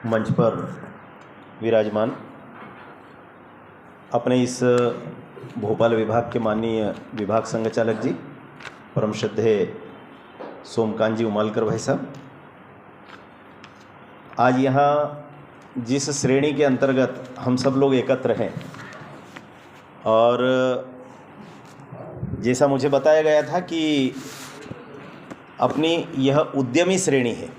मंच पर विराजमान अपने इस भोपाल विभाग के माननीय विभाग संघचालक जी, परम श्रद्धेय सोमकांत जी उमालकर भाई साहब, आज यहाँ जिस श्रेणी के अंतर्गत हम सब लोग एकत्र हैं और जैसा मुझे बताया गया था कि अपनी यह उद्यमी श्रेणी है।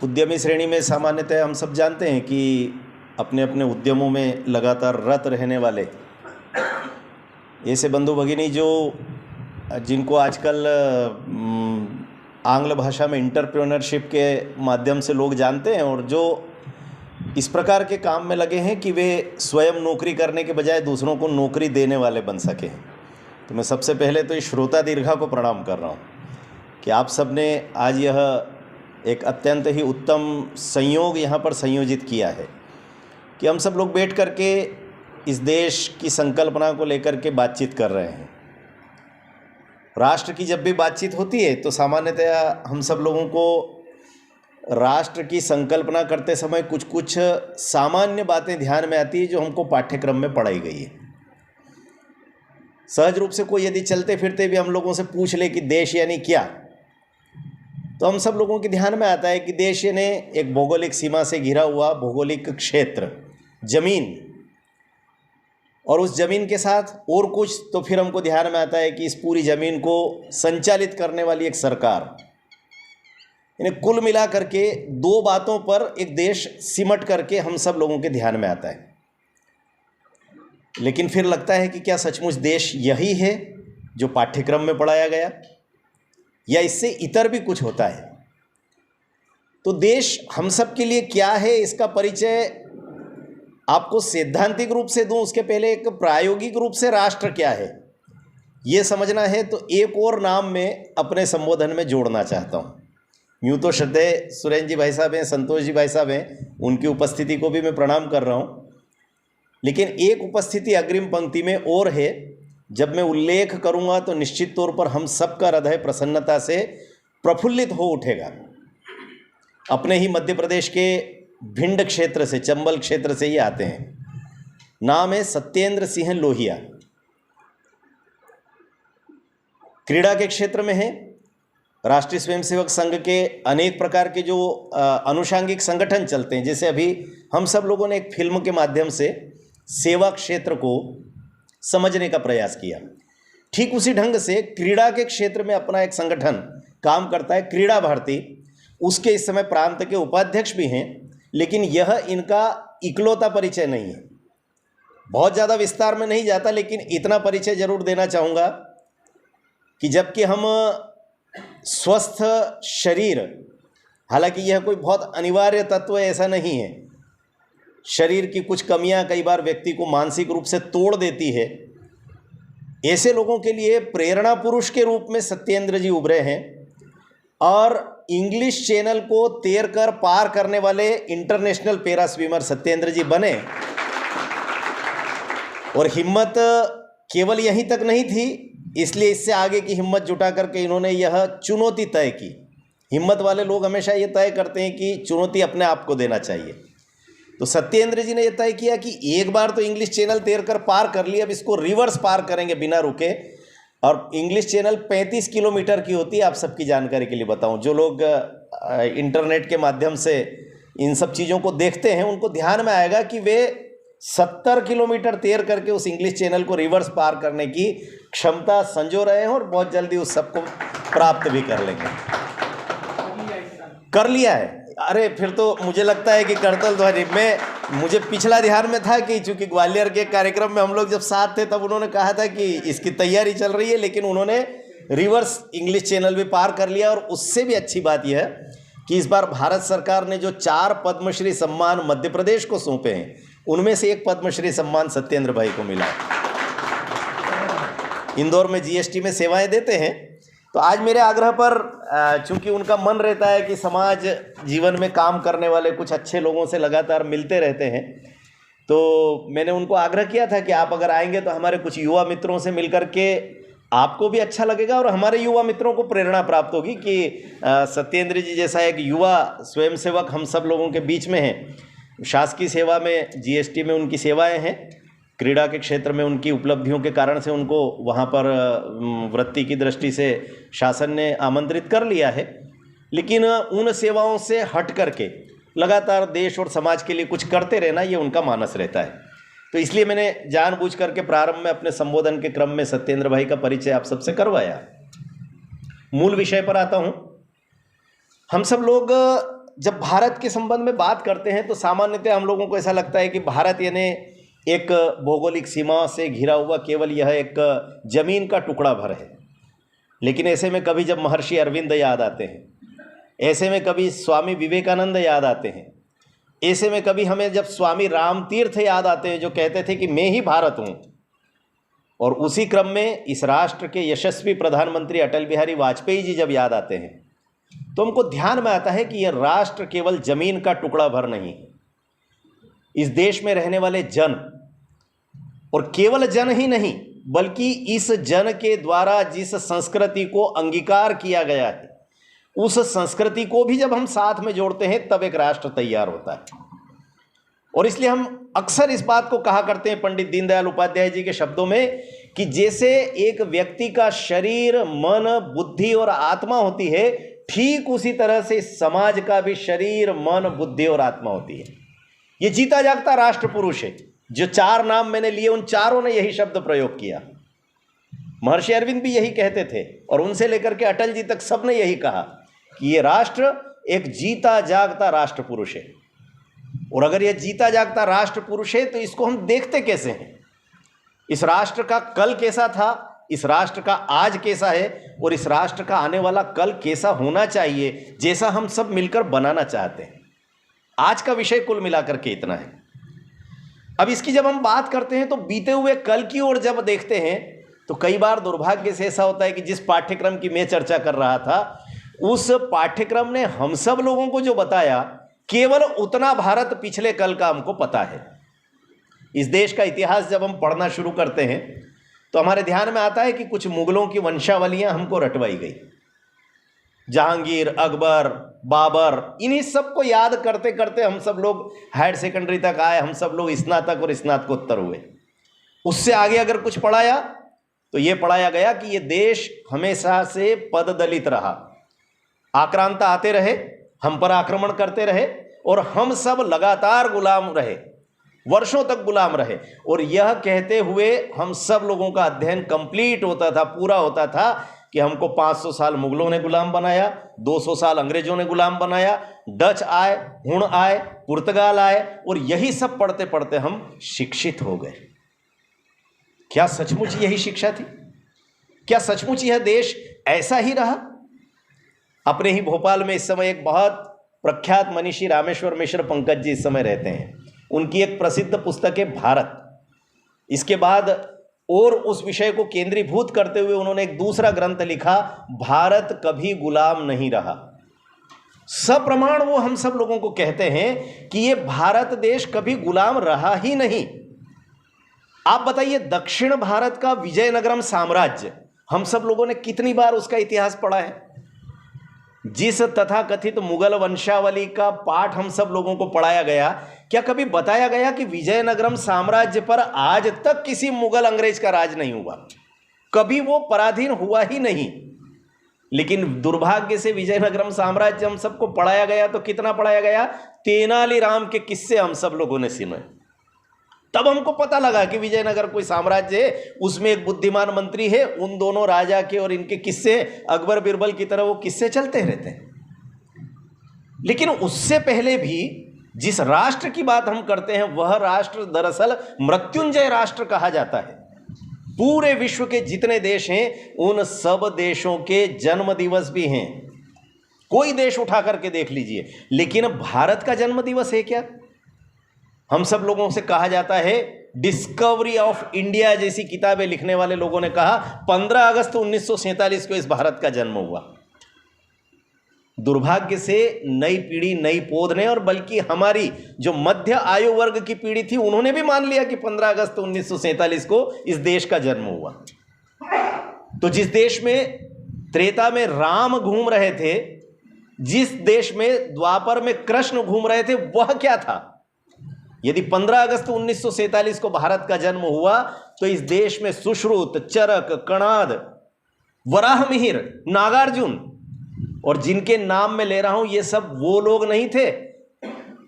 उद्यमी श्रेणी में सामान्यतः हम सब जानते हैं कि अपने अपने उद्यमों में लगातार रत रहने वाले ऐसे बंधु भगिनी जिनको आजकल आंग्ल भाषा में एंटरप्रेन्योरशिप के माध्यम से लोग जानते हैं और जो इस प्रकार के काम में लगे हैं कि वे स्वयं नौकरी करने के बजाय दूसरों को नौकरी देने वाले बन सकें। तो मैं सबसे पहले तो इस श्रोता दीर्घा को प्रणाम कर रहा हूँ कि आप सब ने आज यह एक अत्यंत ही उत्तम संयोग यहाँ पर संयोजित किया है कि हम सब लोग बैठ कर के इस देश की संकल्पना को लेकर के बातचीत कर रहे हैं। राष्ट्र की जब भी बातचीत होती है तो सामान्यतः हम सब लोगों को राष्ट्र की संकल्पना करते समय कुछ कुछ सामान्य बातें ध्यान में आती है जो हमको पाठ्यक्रम में पढ़ाई गई है। सहज रूप से कोई यदि चलते फिरते भी हम लोगों से पूछ ले कि देश यानी क्या, तो हम सब लोगों के ध्यान में आता है कि देश यानी एक भौगोलिक सीमा से घिरा हुआ भौगोलिक क्षेत्र, जमीन, और उस ज़मीन के साथ और कुछ, तो फिर हमको ध्यान में आता है कि इस पूरी ज़मीन को संचालित करने वाली एक सरकार। यानी कुल मिला करके दो बातों पर एक देश सिमट करके हम सब लोगों के ध्यान में आता है। लेकिन फिर लगता है कि क्या सचमुच देश यही है जो पाठ्यक्रम में पढ़ाया गया, या इससे इतर भी कुछ होता है? तो देश हम सब के लिए क्या है, इसका परिचय आपको सैद्धांतिक रूप से दूं उसके पहले एक प्रायोगिक रूप से राष्ट्र क्या है ये समझना है। तो एक और नाम में अपने संबोधन में जोड़ना चाहता हूं। यूँ तो श्रद्धेय सुरेंद्र जी भाई साहब हैं, संतोष जी भाई साहब हैं, उनकी उपस्थिति को भी मैं प्रणाम कर रहा हूं, लेकिन एक उपस्थिति अग्रिम पंक्ति में और है। जब मैं उल्लेख करूंगा तो निश्चित तौर पर हम सबका हृदय प्रसन्नता से प्रफुल्लित हो उठेगा। अपने ही मध्य प्रदेश के भिंड क्षेत्र से, चंबल क्षेत्र से ही आते हैं। नाम है सत्येंद्र सिंह लोहिया। क्रीड़ा के क्षेत्र में है। राष्ट्रीय स्वयंसेवक संघ के अनेक प्रकार के जो अनुषांगिक संगठन चलते हैं, जैसे अभी हम सब लोगों ने एक फिल्म के माध्यम से सेवा क्षेत्र को समझने का प्रयास किया, ठीक उसी ढंग से क्रीड़ा के क्षेत्र में अपना एक संगठन काम करता है, क्रीड़ा भारती। उसके इस समय प्रांत के उपाध्यक्ष भी हैं, लेकिन यह इनका इकलौता परिचय नहीं है। बहुत ज़्यादा विस्तार में नहीं जाता, लेकिन इतना परिचय जरूर देना चाहूँगा कि जबकि हम स्वस्थ शरीर, हालांकि यह कोई बहुत अनिवार्य तत्व ऐसा नहीं है, शरीर की कुछ कमियां कई बार व्यक्ति को मानसिक रूप से तोड़ देती है। ऐसे लोगों के लिए प्रेरणा पुरुष के रूप में सत्येंद्र जी उभरे हैं और इंग्लिश चैनल को तैर कर पार करने वाले इंटरनेशनल पैरा स्विमर सत्येंद्र जी बने। और हिम्मत केवल यहीं तक नहीं थी, इसलिए इससे आगे की हिम्मत जुटा करके इन्होंने यह चुनौती तय की। हिम्मत वाले लोग हमेशा ये तय करते हैं कि चुनौती अपने आप को देना चाहिए। तो सत्येंद्र जी ने यह तय किया कि एक बार तो इंग्लिश चैनल तैर कर पार कर लिया, अब इसको रिवर्स पार करेंगे बिना रुके। और इंग्लिश चैनल 35 किलोमीटर की होती है, आप सबकी जानकारी के लिए बताऊं। जो लोग इंटरनेट के माध्यम से इन सब चीज़ों को देखते हैं उनको ध्यान में आएगा कि वे 70 किलोमीटर तैर करके उस इंग्लिश चैनल को रिवर्स पार करने की क्षमता संजो रहे हैं और बहुत जल्दी उस सबको प्राप्त भी कर लेंगे। कर लिया है। अरे फिर तो मुझे लगता है कि करतल ध्वनि में मुझे पिछला ध्यान में था कि चूंकि ग्वालियर के कार्यक्रम में हम लोग जब साथ थे तब उन्होंने कहा था कि इसकी तैयारी चल रही है, लेकिन उन्होंने रिवर्स इंग्लिश चैनल भी पार कर लिया। और उससे भी अच्छी बात यह है कि इस बार भारत सरकार ने जो 4 पद्मश्री सम्मान मध्य प्रदेश को सौंपे हैं, उनमें से एक पद्मश्री सम्मान सत्येंद्र भाई को मिला। इंदौर में जीएसटी में सेवाएं देते हैं। तो आज मेरे आग्रह पर, चूंकि उनका मन रहता है कि समाज जीवन में काम करने वाले कुछ अच्छे लोगों से लगातार मिलते रहते हैं, तो मैंने उनको आग्रह किया था कि आप अगर आएंगे तो हमारे कुछ युवा मित्रों से मिलकर के आपको भी अच्छा लगेगा और हमारे युवा मित्रों को प्रेरणा प्राप्त होगी कि सत्येंद्र जी जैसा एक युवा स्वयंसेवक हम सब लोगों के बीच में है। शासकीय सेवा में, जीएसटी में उनकी सेवाएं हैं, क्रीड़ा के क्षेत्र में उनकी उपलब्धियों के कारण से उनको वहाँ पर वृत्ति की दृष्टि से शासन ने आमंत्रित कर लिया है। लेकिन उन सेवाओं से हट करके लगातार देश और समाज के लिए कुछ करते रहना, ये उनका मानस रहता है। तो इसलिए मैंने जानबूझ करके प्रारंभ में अपने संबोधन के क्रम में सत्येंद्र भाई का परिचय आप सबसे करवाया। मूल विषय पर आता हूँ। हम सब लोग जब भारत के संबंध में बात करते हैं तो सामान्यतः हम लोगों को ऐसा लगता है कि भारत यानी एक भौगोलिक सीमा से घिरा हुआ केवल यह एक जमीन का टुकड़ा भर है। लेकिन ऐसे में कभी जब महर्षि अरविंद याद आते हैं, ऐसे में कभी स्वामी विवेकानंद याद आते हैं, ऐसे में कभी हमें जब स्वामी रामतीर्थ याद आते हैं जो कहते थे कि मैं ही भारत हूँ, और उसी क्रम में इस राष्ट्र के यशस्वी प्रधानमंत्री अटल बिहारी वाजपेयी जी जब याद आते हैं तो हमको ध्यान में आता है कि यह राष्ट्र केवल जमीन का टुकड़ा भर नहीं, इस देश में रहने वाले जन, और केवल जन ही नहीं बल्कि इस जन के द्वारा जिस संस्कृति को अंगीकार किया गया है उस संस्कृति को भी जब हम साथ में जोड़ते हैं तब एक राष्ट्र तैयार होता है। और इसलिए हम अक्सर इस बात को कहा करते हैं पंडित दीनदयाल उपाध्याय जी के शब्दों में कि जैसे एक व्यक्ति का शरीर, मन, बुद्धि और आत्मा होती है, ठीक उसी तरह से समाज का भी शरीर, मन, बुद्धि और आत्मा होती है। ये जीता जागता राष्ट्र पुरुष है। जो चार नाम मैंने लिए उन चारों ने यही शब्द प्रयोग किया। महर्षि अरविंद भी यही कहते थे और उनसे लेकर के अटल जी तक सबने यही कहा कि ये राष्ट्र एक जीता जागता राष्ट्र पुरुष है। और अगर ये जीता जागता राष्ट्र पुरुष है तो इसको हम देखते कैसे हैं? इस राष्ट्र का कल कैसा था, इस राष्ट्र का आज कैसा है, और इस राष्ट्र का आने वाला कल कैसा होना चाहिए, जैसा हम सब मिलकर बनाना चाहते हैं। आज का विषय कुल मिलाकर के इतना है। अब इसकी जब हम बात करते हैं तो बीते हुए कल की ओर जब देखते हैं तो कई बार दुर्भाग्य से ऐसा होता है कि जिस पाठ्यक्रम की मैं चर्चा कर रहा था उस पाठ्यक्रम ने हम सब लोगों को जो बताया केवल उतना भारत पिछले कल का हमको पता है। इस देश का इतिहास जब हम पढ़ना शुरू करते हैं तो हमारे ध्यान में आता है कि कुछ मुगलों की वंशावलियां हमको रटवाई गई। जहांगीर, अकबर, बाबर, इन्हीं सब को याद करते करते हम सब लोग हायर सेकेंडरी तक आए, हम सब लोग स्नातक और स्नातकोत्तर हुए। उससे आगे अगर कुछ पढ़ाया तो ये पढ़ाया गया कि ये देश हमेशा से पददलित रहा, आक्रांत आते रहे, हम पर आक्रमण करते रहे और हम सब लगातार गुलाम रहे, वर्षों तक गुलाम रहे। और यह कहते हुए हम सब लोगों का अध्ययन कंप्लीट होता था, पूरा होता था कि हमको 500 साल मुगलों ने गुलाम बनाया, 200 साल अंग्रेजों ने गुलाम बनाया, डच आए, हुण आए, पुर्तगाल आए, और यही सब पढ़ते पढ़ते हम शिक्षित हो गए। क्या सचमुच यही शिक्षा थी? क्या सचमुच यह देश ऐसा ही रहा? अपने ही भोपाल में इस समय एक बहुत प्रख्यात मनीषी रामेश्वर मिश्र पंकज जी इस समय रहते हैं। उनकी एक प्रसिद्ध पुस्तक है भारत। इसके बाद और उस विषय को केंद्रीभूत करते हुए उन्होंने एक दूसरा ग्रंथ लिखा, भारत कभी गुलाम नहीं रहा। सप्रमाण वो हम सब लोगों को कहते हैं कि ये भारत देश कभी गुलाम रहा ही नहीं। आप बताइए, दक्षिण भारत का विजयनगरम साम्राज्य, हम सब लोगों ने कितनी बार उसका इतिहास पढ़ा है? जिस तथाकथित मुगल वंशावली का पाठ हम सब लोगों को पढ़ाया गया, क्या कभी बताया गया कि विजयनगरम साम्राज्य पर आज तक किसी मुगल अंग्रेज का राज नहीं हुआ? कभी वो पराधीन हुआ ही नहीं। लेकिन दुर्भाग्य से विजयनगरम साम्राज्य हम सबको पढ़ाया गया तो कितना पढ़ाया गया? तेनालीराम के किस्से हम सब लोगों ने सुने। तब हमको पता लगा कि विजयनगर कोई साम्राज्य है, उसमें एक बुद्धिमान मंत्री है, उन दोनों राजा के और इनके किस्से अकबर बिरबल की तरह वो किस्से चलते रहते हैं। लेकिन उससे पहले भी जिस राष्ट्र की बात हम करते हैं वह राष्ट्र दरअसल मृत्युंजय राष्ट्र कहा जाता है। पूरे विश्व के जितने देश हैं उन सब देशों के जन्म दिवस भी हैं। कोई देश उठा करके देख लीजिए। लेकिन भारत का जन्म दिवस है क्या? हम सब लोगों से कहा जाता है, डिस्कवरी ऑफ इंडिया जैसी किताबें लिखने वाले लोगों ने कहा 15 अगस्त 1947 को इस भारत का जन्म हुआ। दुर्भाग्य से नई पीढ़ी, नई पोध ने, और बल्कि हमारी जो मध्य आयु वर्ग की पीढ़ी थी उन्होंने भी मान लिया कि 15 अगस्त 1947 को इस देश का जन्म हुआ। तो जिस देश में त्रेता में राम घूम रहे थे, जिस देश में द्वापर में कृष्ण घूम रहे थे, वह क्या था? यदि 15 अगस्त 1947 को भारत का जन्म हुआ तो इस देश में सुश्रुत, चरक, कणाद, वराहमिहिर, नागार्जुन, और जिनके नाम में ले रहा हूं ये सब वो लोग नहीं थे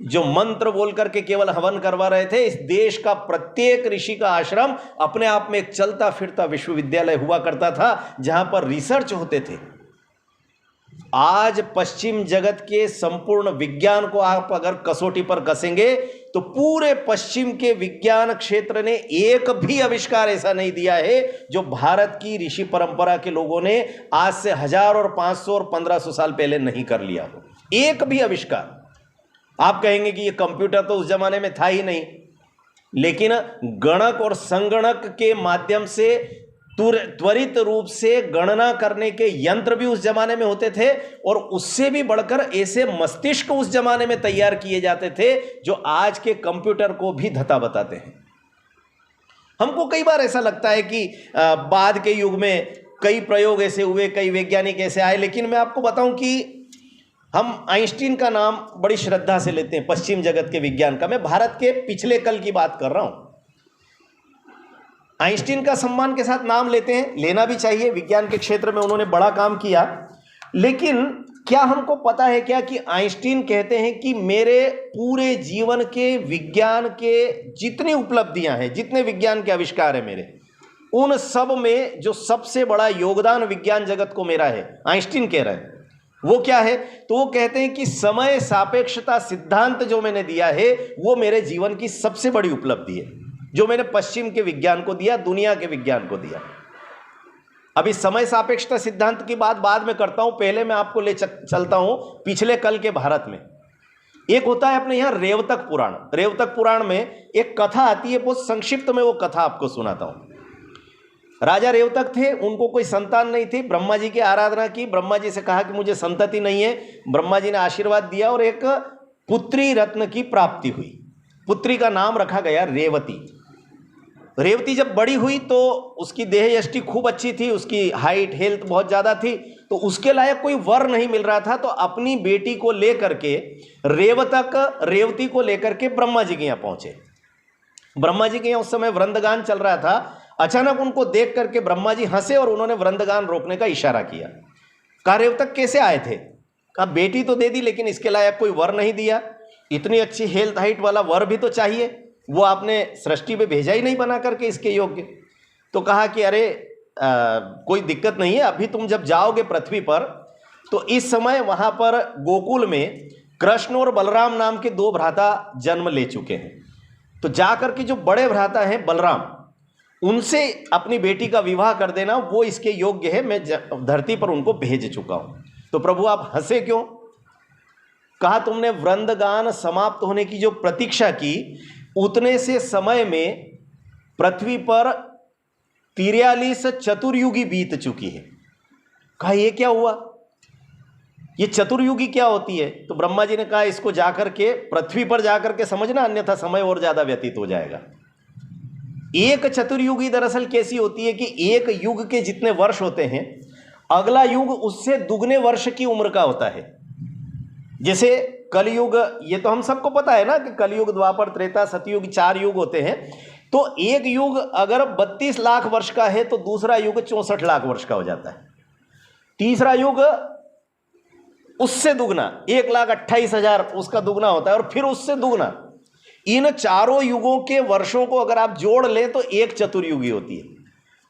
जो मंत्र बोल करके केवल हवन करवा रहे थे। इस देश का प्रत्येक ऋषि का आश्रम अपने आप में एक चलता फिरता विश्वविद्यालय हुआ करता था जहां पर रिसर्च होते थे। आज पश्चिम जगत के संपूर्ण विज्ञान को आप अगर कसौटी पर कसेंगे तो पूरे पश्चिम के विज्ञान क्षेत्र ने एक भी आविष्कार ऐसा नहीं दिया है जो भारत की ऋषि परंपरा के लोगों ने आज से 1000 और 500 और 1500 साल पहले नहीं कर लिया हो। एक भी आविष्कार। आप कहेंगे कि ये कंप्यूटर तो उस जमाने में था ही नहीं, लेकिन गणक और संगणक के माध्यम से त्वरित रूप से गणना करने के यंत्र भी उस जमाने में होते थे, और उससे भी बढ़कर ऐसे मस्तिष्क उस जमाने में तैयार किए जाते थे जो आज के कंप्यूटर को भी धता बताते हैं। हमको कई बार ऐसा लगता है कि बाद के युग में कई प्रयोग ऐसे हुए, कई वैज्ञानिक ऐसे आए, लेकिन मैं आपको बताऊं कि हम आइंस्टीन का नाम बड़ी श्रद्धा से लेते हैं पश्चिम जगत के विज्ञान का। मैं भारत के पिछले कल की बात कर रहा हूं। आइंस्टीन का सम्मान के साथ नाम लेते हैं, लेना भी चाहिए, विज्ञान के क्षेत्र में उन्होंने बड़ा काम किया। लेकिन क्या हमको पता है क्या कि आइंस्टीन कहते हैं कि मेरे पूरे जीवन के विज्ञान के जितनी उपलब्धियां हैं, जितने विज्ञान के आविष्कार हैं मेरे, उन सब में जो सबसे बड़ा योगदान विज्ञान जगत को मेरा है, आइंस्टीन कह रहे हैं, वो क्या है? तो वो कहते हैं कि समय सापेक्षता सिद्धांत जो मैंने दिया है वो मेरे जीवन की सबसे बड़ी उपलब्धि है, जो मैंने पश्चिम के विज्ञान को दिया, दुनिया के विज्ञान को दिया। अभी समय सापेक्षता सिद्धांत की बात बाद में करता हूं, पहले मैं आपको ले चलता हूं पिछले कल के भारत में। एक होता है अपने यहां रेवतक पुराण। रेवतक पुराण में एक कथा आती है, बहुत संक्षिप्त में वो कथा आपको सुनाता हूं। राजा रेवतक थे, उनको कोई संतान नहीं थी। ब्रह्मा जी की आराधना की, ब्रह्मा जी से कहा कि मुझे संतति नहीं है। ब्रह्मा जी ने आशीर्वाद दिया और एक पुत्री रत्न की प्राप्ति हुई। पुत्री का नाम रखा गया रेवती। रेवती जब बड़ी हुई तो उसकी देह यष्टि खूब अच्छी थी, उसकी हाइट हेल्थ बहुत ज़्यादा थी, तो उसके लायक कोई वर नहीं मिल रहा था। तो अपनी बेटी को लेकर के रेवतक रेवती को लेकर के ब्रह्मा जी के यहाँ पहुँचे। ब्रह्मा जी के यहाँ उस समय वृंदगान चल रहा था। अचानक उनको देख करके ब्रह्मा जी हंसे और उन्होंने वृंदगान रोकने का इशारा किया। कहा रेवतक कैसे आए थे? कहा बेटी तो दे दी, लेकिन इसके लायक कोई वर नहीं दिया। इतनी अच्छी हेल्थ हाइट वाला वर भी तो चाहिए, वो आपने सृष्टि पे भेजा ही नहीं बना करके इसके योग्य। तो कहा कि अरे कोई दिक्कत नहीं है, अभी तुम जब जाओगे पृथ्वी पर तो इस समय वहाँ पर गोकुल में कृष्ण और बलराम नाम के 2 भ्राता जन्म ले चुके हैं। तो जा करके जो बड़े भ्राता हैं बलराम, उनसे अपनी बेटी का विवाह कर देना, वो इसके योग्य है, मैं धरती पर उनको भेज चुका हूँ। तो प्रभु आप हंसे क्यों? कहा तुमने वृंदगान समाप्त होने की जो प्रतीक्षा की, उतने से समय में पृथ्वी पर 43 चतुर्युगी बीत चुकी है। कहा ये क्या हुआ? ये चतुर्युगी क्या होती है? तो ब्रह्मा जी ने कहा इसको जाकर के पृथ्वी पर जाकर के समझना, अन्यथा समय और ज्यादा व्यतीत हो जाएगा। एक चतुर्युगी दरअसल कैसी होती है कि एक युग के जितने वर्ष होते हैं, अगला युग उससे दुगने वर्ष की उम्र का होता है। जैसे कलयुग, ये तो हम सबको पता है ना कि कलयुग, द्वापर, त्रेता, सतयुग, 4 युग होते हैं। तो एक युग अगर 32 लाख वर्ष का है तो दूसरा युग 64 लाख वर्ष का हो जाता है। तीसरा युग उससे दुगना 1,28,000 उसका दुगना होता है, और फिर उससे दुगना। इन चारों युगों के वर्षों को अगर आप जोड़ लें तो एक चतुर्युगी होती है।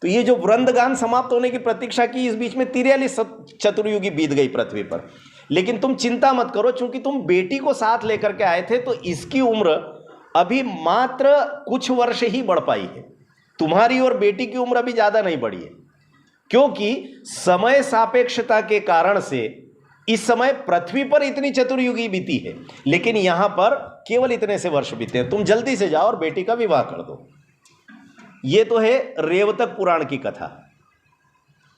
तो ये जो वृंदगान समाप्त होने की प्रतीक्षा की, इस बीच में 43 चतुर्युगी बीत गई पृथ्वी पर। लेकिन तुम चिंता मत करो, क्योंकि तुम बेटी को साथ लेकर के आए थे, तो इसकी उम्र अभी मात्र कुछ वर्ष ही बढ़ पाई है। तुम्हारी और बेटी की उम्र अभी ज्यादा नहीं बढ़ी है, क्योंकि समय सापेक्षता के कारण से इस समय पृथ्वी पर इतनी चतुर्युगी बीती है, लेकिन यहां पर केवल इतने से वर्ष बीते हैं। तुम जल्दी से जाओ और बेटी का विवाह कर दो। ये तो है रेवतक पुराण की कथा।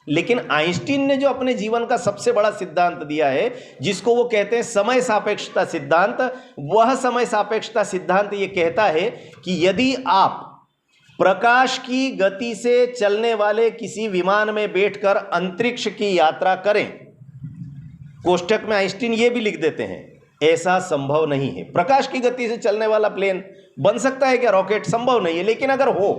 लेकिन आइंस्टीन ने जो अपने जीवन का सबसे बड़ा सिद्धांत दिया है, जिसको वो कहते हैं समय सापेक्षता सिद्धांत, वह समय सापेक्षता सिद्धांत ये कहता है कि यदि आप प्रकाश की गति से चलने वाले किसी विमान में बैठकर अंतरिक्ष की यात्रा करें। कोष्टक में आइंस्टीन ये भी लिख देते हैं, ऐसा संभव नहीं है। प्रकाश की गति से चलने वाला प्लेन बन सकता है क्या? रॉकेट संभव नहीं है। लेकिन अगर हो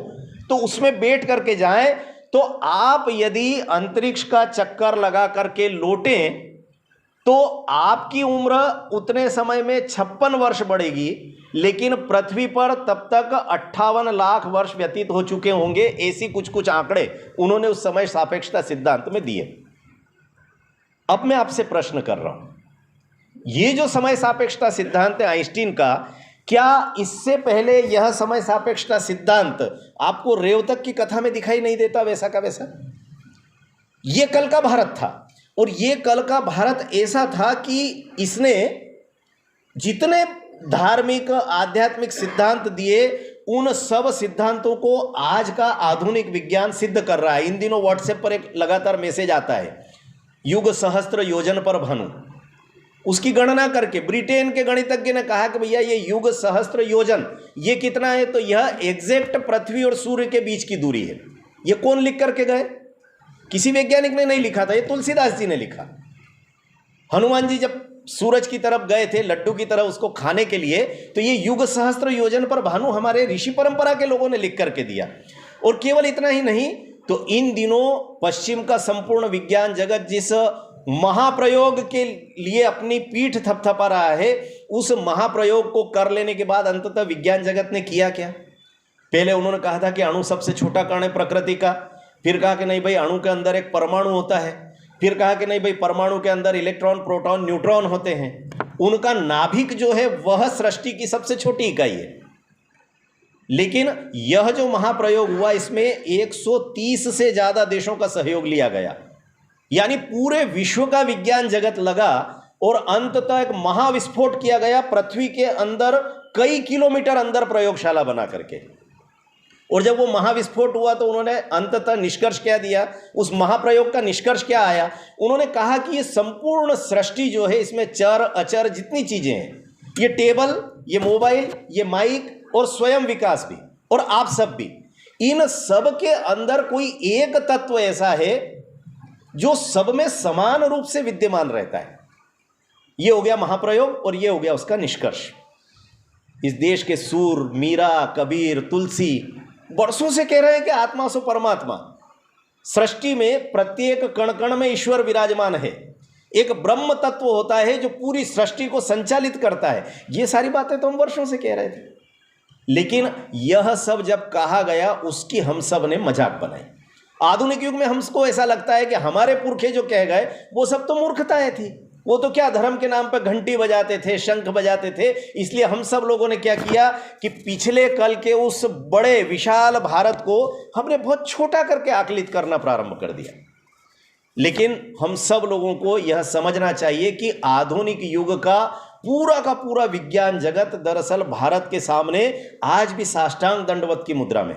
तो उसमें बैठ करके जाएं, तो आप यदि अंतरिक्ष का चक्कर लगा करके लौटें तो आपकी उम्र उतने समय में 56 वर्ष बढ़ेगी, लेकिन पृथ्वी पर तब तक 58 लाख वर्ष व्यतीत हो चुके होंगे। ऐसी कुछ आंकड़े उन्होंने उस समय सापेक्षता सिद्धांत में दिए। अब मैं आपसे प्रश्न कर रहा हूं, ये जो समय सापेक्षता सिद्धांत है आइंस्टीन का, क्या इससे पहले यह समय सापेक्षता सिद्धांत आपको रेवतक की कथा में दिखाई नहीं देता वैसा का वैसा? यह कल का भारत था, और यह कल का भारत ऐसा था कि इसने जितने धार्मिक आध्यात्मिक सिद्धांत दिए, उन सब सिद्धांतों को आज का आधुनिक विज्ञान सिद्ध कर रहा है। इन दिनों व्हाट्सएप पर एक लगातार मैसेज आता है, युग सहस्त्र योजन पर भानु। उसकी गणना करके ब्रिटेन के गणितज्ञ ने कहा कि भैया ये युग सहस्त्र योजन ये कितना है, तो यह एग्जैक्ट पृथ्वी और सूर्य के बीच की दूरी है। ये कौन लिख करके गए? किसी वैज्ञानिक ने नहीं लिखा था, ये तुलसीदास जी ने लिखा। हनुमान जी जब सूरज की तरफ गए थे लड्डू की तरह उसको खाने के लिए, तो ये युग सहस्त्र योजन पर भानु हमारे ऋषि परंपरा के लोगों ने लिख करके दिया। और केवल इतना ही नहीं, तो इन दिनों पश्चिम का संपूर्ण विज्ञान जगत जिस महाप्रयोग के लिए अपनी पीठ थपथपा रहा है, उस महाप्रयोग को कर लेने के बाद अंततः विज्ञान जगत ने किया क्या? पहले उन्होंने कहा था कि अणु सबसे छोटा कण है प्रकृति का, फिर कहा कि नहीं भाई अणु के अंदर एक परमाणु होता है, फिर कहा कि नहीं भाई परमाणु के अंदर इलेक्ट्रॉन प्रोटॉन न्यूट्रॉन होते हैं। उनका नाभिक जो है वह सृष्टि की सबसे छोटी इकाई है। लेकिन यह जो महाप्रयोग हुआ इसमें 130 से ज्यादा देशों का सहयोग लिया गया, यानी पूरे विश्व का विज्ञान जगत लगा और अंततः एक महाविस्फोट किया गया पृथ्वी के अंदर, कई किलोमीटर अंदर प्रयोगशाला बना करके। और जब वो महाविस्फोट हुआ तो उन्होंने अंततः निष्कर्ष क्या दिया? उस महाप्रयोग का निष्कर्ष क्या आया? उन्होंने कहा कि ये संपूर्ण सृष्टि जो है इसमें चर अचर जितनी चीजें हैं, ये टेबल, ये मोबाइल, ये माइक और स्वयं विकास भी और आप सब भी, इन सब के अंदर कोई एक तत्व ऐसा है जो सब में समान रूप से विद्यमान रहता है। यह हो गया महाप्रयोग और यह हो गया उसका निष्कर्ष। इस देश के सूर, मीरा, कबीर, तुलसी वर्षों से कह रहे हैं कि आत्मा सो परमात्मा। सृष्टि में प्रत्येक कण कण में ईश्वर विराजमान है। एक ब्रह्म तत्व होता है जो पूरी सृष्टि को संचालित करता है। ये सारी बातें तो हम वर्षों से कह रहे थे, लेकिन यह सब जब कहा गया उसकी हम सब ने मजाक बनाई। आधुनिक युग में हमको ऐसा लगता है कि हमारे पुरखे जो कह गए वो सब तो मूर्खताएं थी। वो तो क्या धर्म के नाम पर घंटी बजाते थे, शंख बजाते थे। इसलिए हम सब लोगों ने क्या किया कि पिछले कल के उस बड़े विशाल भारत को हमने बहुत छोटा करके आकलित करना प्रारंभ कर दिया। लेकिन हम सब लोगों को यह समझना चाहिए कि आधुनिक युग का पूरा विज्ञान जगत दरअसल भारत के सामने आज भी साष्टांग दंडवत की मुद्रा में।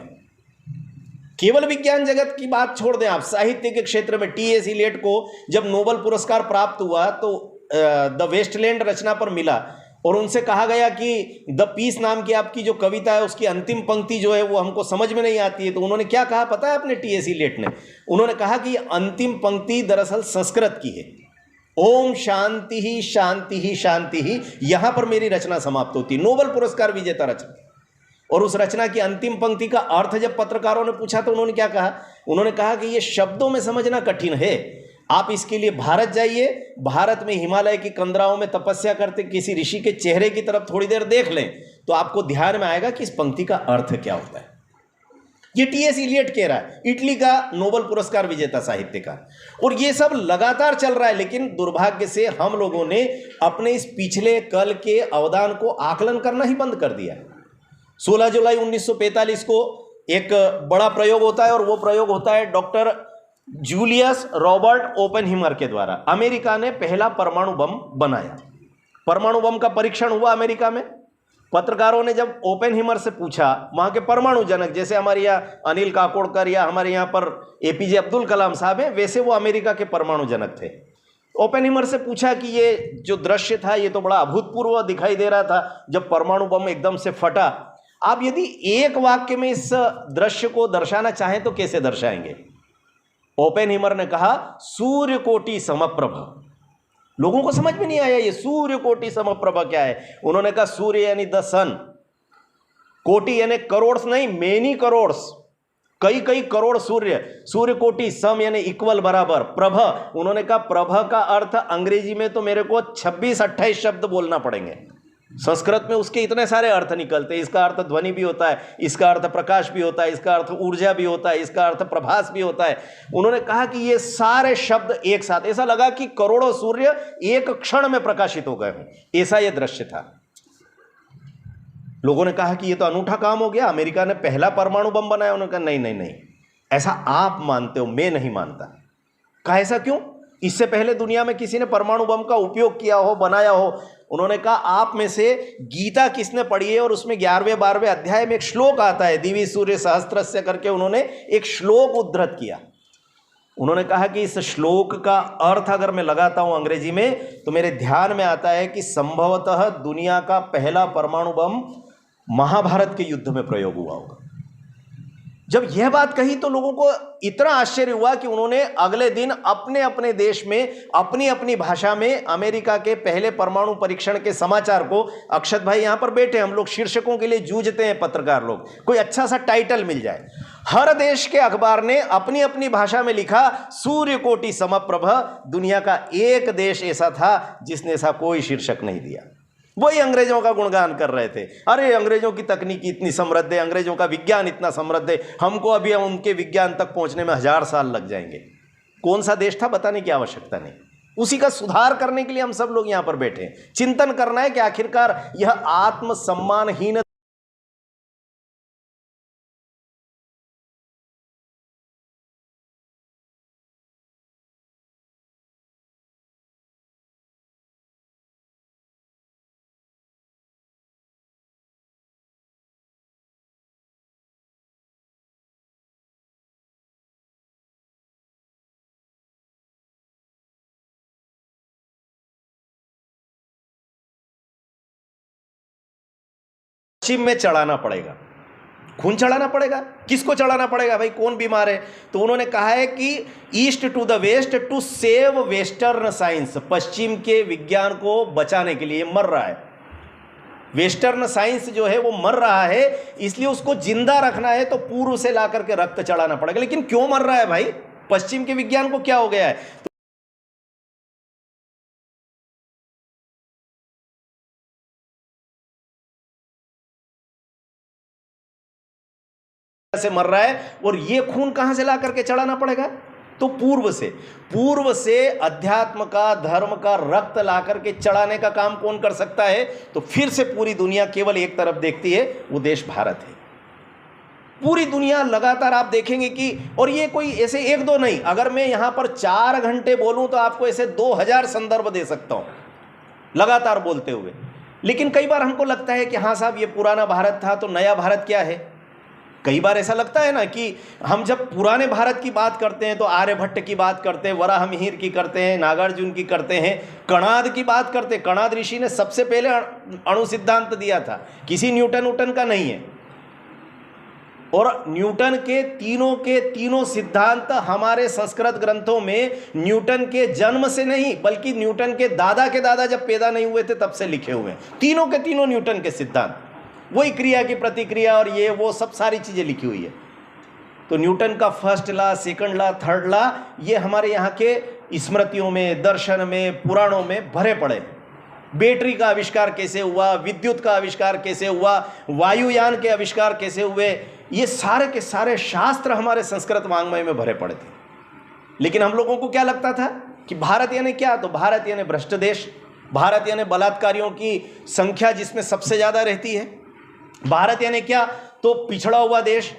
केवल विज्ञान जगत की बात छोड़ दें आप, साहित्य के क्षेत्र में टी.एस. इलियट को जब नोबेल पुरस्कार प्राप्त हुआ तो द वेस्टलैंड रचना पर मिला और उनसे कहा गया कि द पीस नाम की आपकी जो कविता है उसकी अंतिम पंक्ति जो है वो हमको समझ में नहीं आती है। तो उन्होंने क्या कहा पता है अपने टी.एस. इलियट ने? उन्होंने कहा कि अंतिम पंक्ति दरअसल संस्कृत की है, ओम शांति ही शांति ही शांति ही, यहां पर मेरी रचना समाप्त होती। नोबेल पुरस्कार विजेता रचना। और उस रचना की अंतिम पंक्ति का अर्थ जब पत्रकारों ने पूछा तो उन्होंने क्या कहा? उन्होंने कहा कि यह शब्दों में समझना कठिन है, आप इसके लिए भारत जाइए, भारत में हिमालय की कंदराओं में तपस्या करते किसी ऋषि के चेहरे की तरफ थोड़ी देर देख लें तो आपको ध्यान में आएगा कि इस पंक्ति का अर्थ क्या होता है। ये टी.एस. इलियट कह रहा है, इटली का नोबेल पुरस्कार विजेता साहित्यकार। और ये सब लगातार चल रहा है, लेकिन दुर्भाग्य से हम लोगों ने अपने इस पिछले कल के अवदान को आकलन करना ही बंद कर दिया। 16 जुलाई 1945 को एक बड़ा प्रयोग होता है और वो प्रयोग होता है डॉक्टर जूलियस रॉबर्ट ओपेनहीमर के द्वारा। अमेरिका ने पहला परमाणु बम बनाया। परमाणु बम का परीक्षण हुआ अमेरिका में। पत्रकारों ने जब ओपेनहीमर से पूछा, वहां के परमाणु जनक जैसे हमारे यहाँ अनिल काकोडकर या हमारे यहाँ पर एपीजे अब्दुल कलाम साहब हैं, वैसे वो अमेरिका के परमाणु जनक थे। ओपेनहीमर से पूछा कि ये जो दृश्य था ये तो बड़ा अभूतपूर्व दिखाई दे रहा था जब परमाणु बम एकदम से फटा। आप यदि एक वाक्य में इस दृश्य को दर्शाना चाहें तो कैसे दर्शाएंगे? ओपेनहीमर ने कहा सूर्य कोटि समप्रभ। लोगों को समझ में नहीं आया ये सूर्य कोटि समप्रभ क्या है। उन्होंने कहा सूर्य यानी द सन, कोटि यानी करोड़ नहीं, मेनी करोड़, कई कई करोड़ सूर्य, सूर्य कोटि, सम यानी इक्वल बराबर, प्रभ, उन्होंने कहा प्रभ का अर्थ अंग्रेजी में तो मेरे को 26-28 शब्द बोलना पड़ेंगे, संस्कृत में उसके इतने सारे अर्थ निकलते हैं। इसका अर्थ ध्वनि भी होता है, इसका अर्थ प्रकाश भी होता है, इसका अर्थ ऊर्जा भी होता है, इसका अर्थ प्रभास भी होता है। उन्होंने कहा कि ये सारे शब्द एक साथ, ऐसा लगा कि करोड़ों सूर्य एक क्षण में प्रकाशित हो गए हों, ऐसा यह दृश्य था। लोगों ने कहा कि ये तो अनूठा काम हो गया, अमेरिका ने पहला परमाणु बम बनाया। उन्होंने कहा नहीं नहीं नहीं, ऐसा आप मानते हो, मैं नहीं मानता। कहा ऐसा क्यों? इससे पहले दुनिया में किसी ने परमाणु बम का उपयोग किया हो, बनाया हो? उन्होंने कहा आप में से गीता किसने पढ़ी है? और उसमें 11वें-12वें अध्याय में एक श्लोक आता है, दिवि सूर्य सहस्त्रस्य करके, उन्होंने एक श्लोक उद्धृत किया। उन्होंने कहा कि इस श्लोक का अर्थ अगर मैं लगाता हूं अंग्रेजी में तो मेरे ध्यान में आता है कि संभवतः दुनिया का पहला परमाणु बम महाभारत के युद्ध में प्रयोग हुआ होगा। जब यह बात कही तो लोगों को इतना आश्चर्य हुआ कि उन्होंने अगले दिन अपने अपने देश में अपनी अपनी भाषा में अमेरिका के पहले परमाणु परीक्षण के समाचार को, अक्षत भाई यहां पर बैठे, हम लोग शीर्षकों के लिए जूझते हैं, पत्रकार लोग, कोई अच्छा सा टाइटल मिल जाए। हर देश के अखबार ने अपनी अपनी भाषा में लिखा सूर्य कोटि समप्रभ। दुनिया का एक देश ऐसा था जिसने ऐसा कोई शीर्षक नहीं दिया। वही अंग्रेजों का गुणगान कर रहे थे, अरे अंग्रेजों की तकनीकी इतनी समृद्ध है, अंग्रेजों का विज्ञान इतना समृद्ध है, हमको अभी उनके विज्ञान तक पहुंचने में 1000 साल लग जाएंगे। कौन सा देश था बताने की आवश्यकता नहीं, उसी का सुधार करने के लिए हम सब लोग यहां पर बैठे हैं। चिंतन करना है कि आखिरकार यह आत्मसम्मानहीन पश्चिम में चढ़ाना पड़ेगा, खून चढ़ाना पड़ेगा। किसको चढ़ाना पड़ेगा भाई? कौन बीमार है? तो उन्होंने कहा है कि east to the west to save western science, पश्चिम के विज्ञान को बचाने के लिए मर रहा है। वेस्टर्न साइंस जो है वो मर रहा है, इसलिए उसको जिंदा रखना है तो पूर्व से ला करके रक्त चढ़ाना पड़ेगा। लेकिन क्यों मर रहा है भाई? पश्चिम के विज्ञान को क्या हो गया है? से मर रहा है, और ये खून कहां से ला करके चढ़ाना पड़ेगा? तो पूर्व से अध्यात्म का, धर्म का रक्त ला करके चढ़ाने का काम कौन कर सकता है? तो फिर से पूरी दुनिया केवल एक तरफ देखती है, वो देश भारत है। पूरी दुनिया लगातार आप देखेंगे कि, और ये कोई ऐसे एक दो नहीं, अगर मैं यहां पर 4 घंटे बोलूं तो आपको ऐसे 2000 संदर्भ दे सकता हूं लगातार बोलते हुए। लेकिन कई बार हमको लगता है कि हाँ साहब ये पुराना भारत था तो नया भारत क्या है। कई बार ऐसा लगता है ना कि हम जब पुराने भारत की बात करते हैं तो आर्यभट्ट की बात करते हैं, वराहमिहिर की करते हैं, नागार्जुन की करते हैं, कणाद की बात करते हैं। कणाद ऋषि ने सबसे पहले अणु सिद्धांत दिया था, किसी न्यूटन का नहीं है। और न्यूटन के तीनों सिद्धांत हमारे संस्कृत ग्रंथों में न्यूटन के जन्म से नहीं बल्कि न्यूटन के दादा जब पैदा नहीं हुए थे तब से लिखे हुए हैं। तीनों के तीनों न्यूटन के सिद्धांत, वही क्रिया की प्रतिक्रिया और ये वो सब सारी चीजें लिखी हुई है। तो न्यूटन का first law, second law, third law, ये हमारे यहाँ के स्मृतियों में, दर्शन में, पुराणों में भरे पड़े। बैटरी का आविष्कार कैसे हुआ, विद्युत का आविष्कार कैसे हुआ, वायुयान के आविष्कार कैसे हुए, ये सारे के सारे शास्त्र हमारे संस्कृत वाङ्मय में भरे पड़े थे। लेकिन हम लोगों को क्या लगता था कि भारत यानी क्या? तो भारत यानी भ्रष्ट देश, भारत यानी बलात्कारियों की संख्या जिसमें सबसे ज्यादा रहती है। भारत यानी क्या? तो पिछड़ा हुआ देश,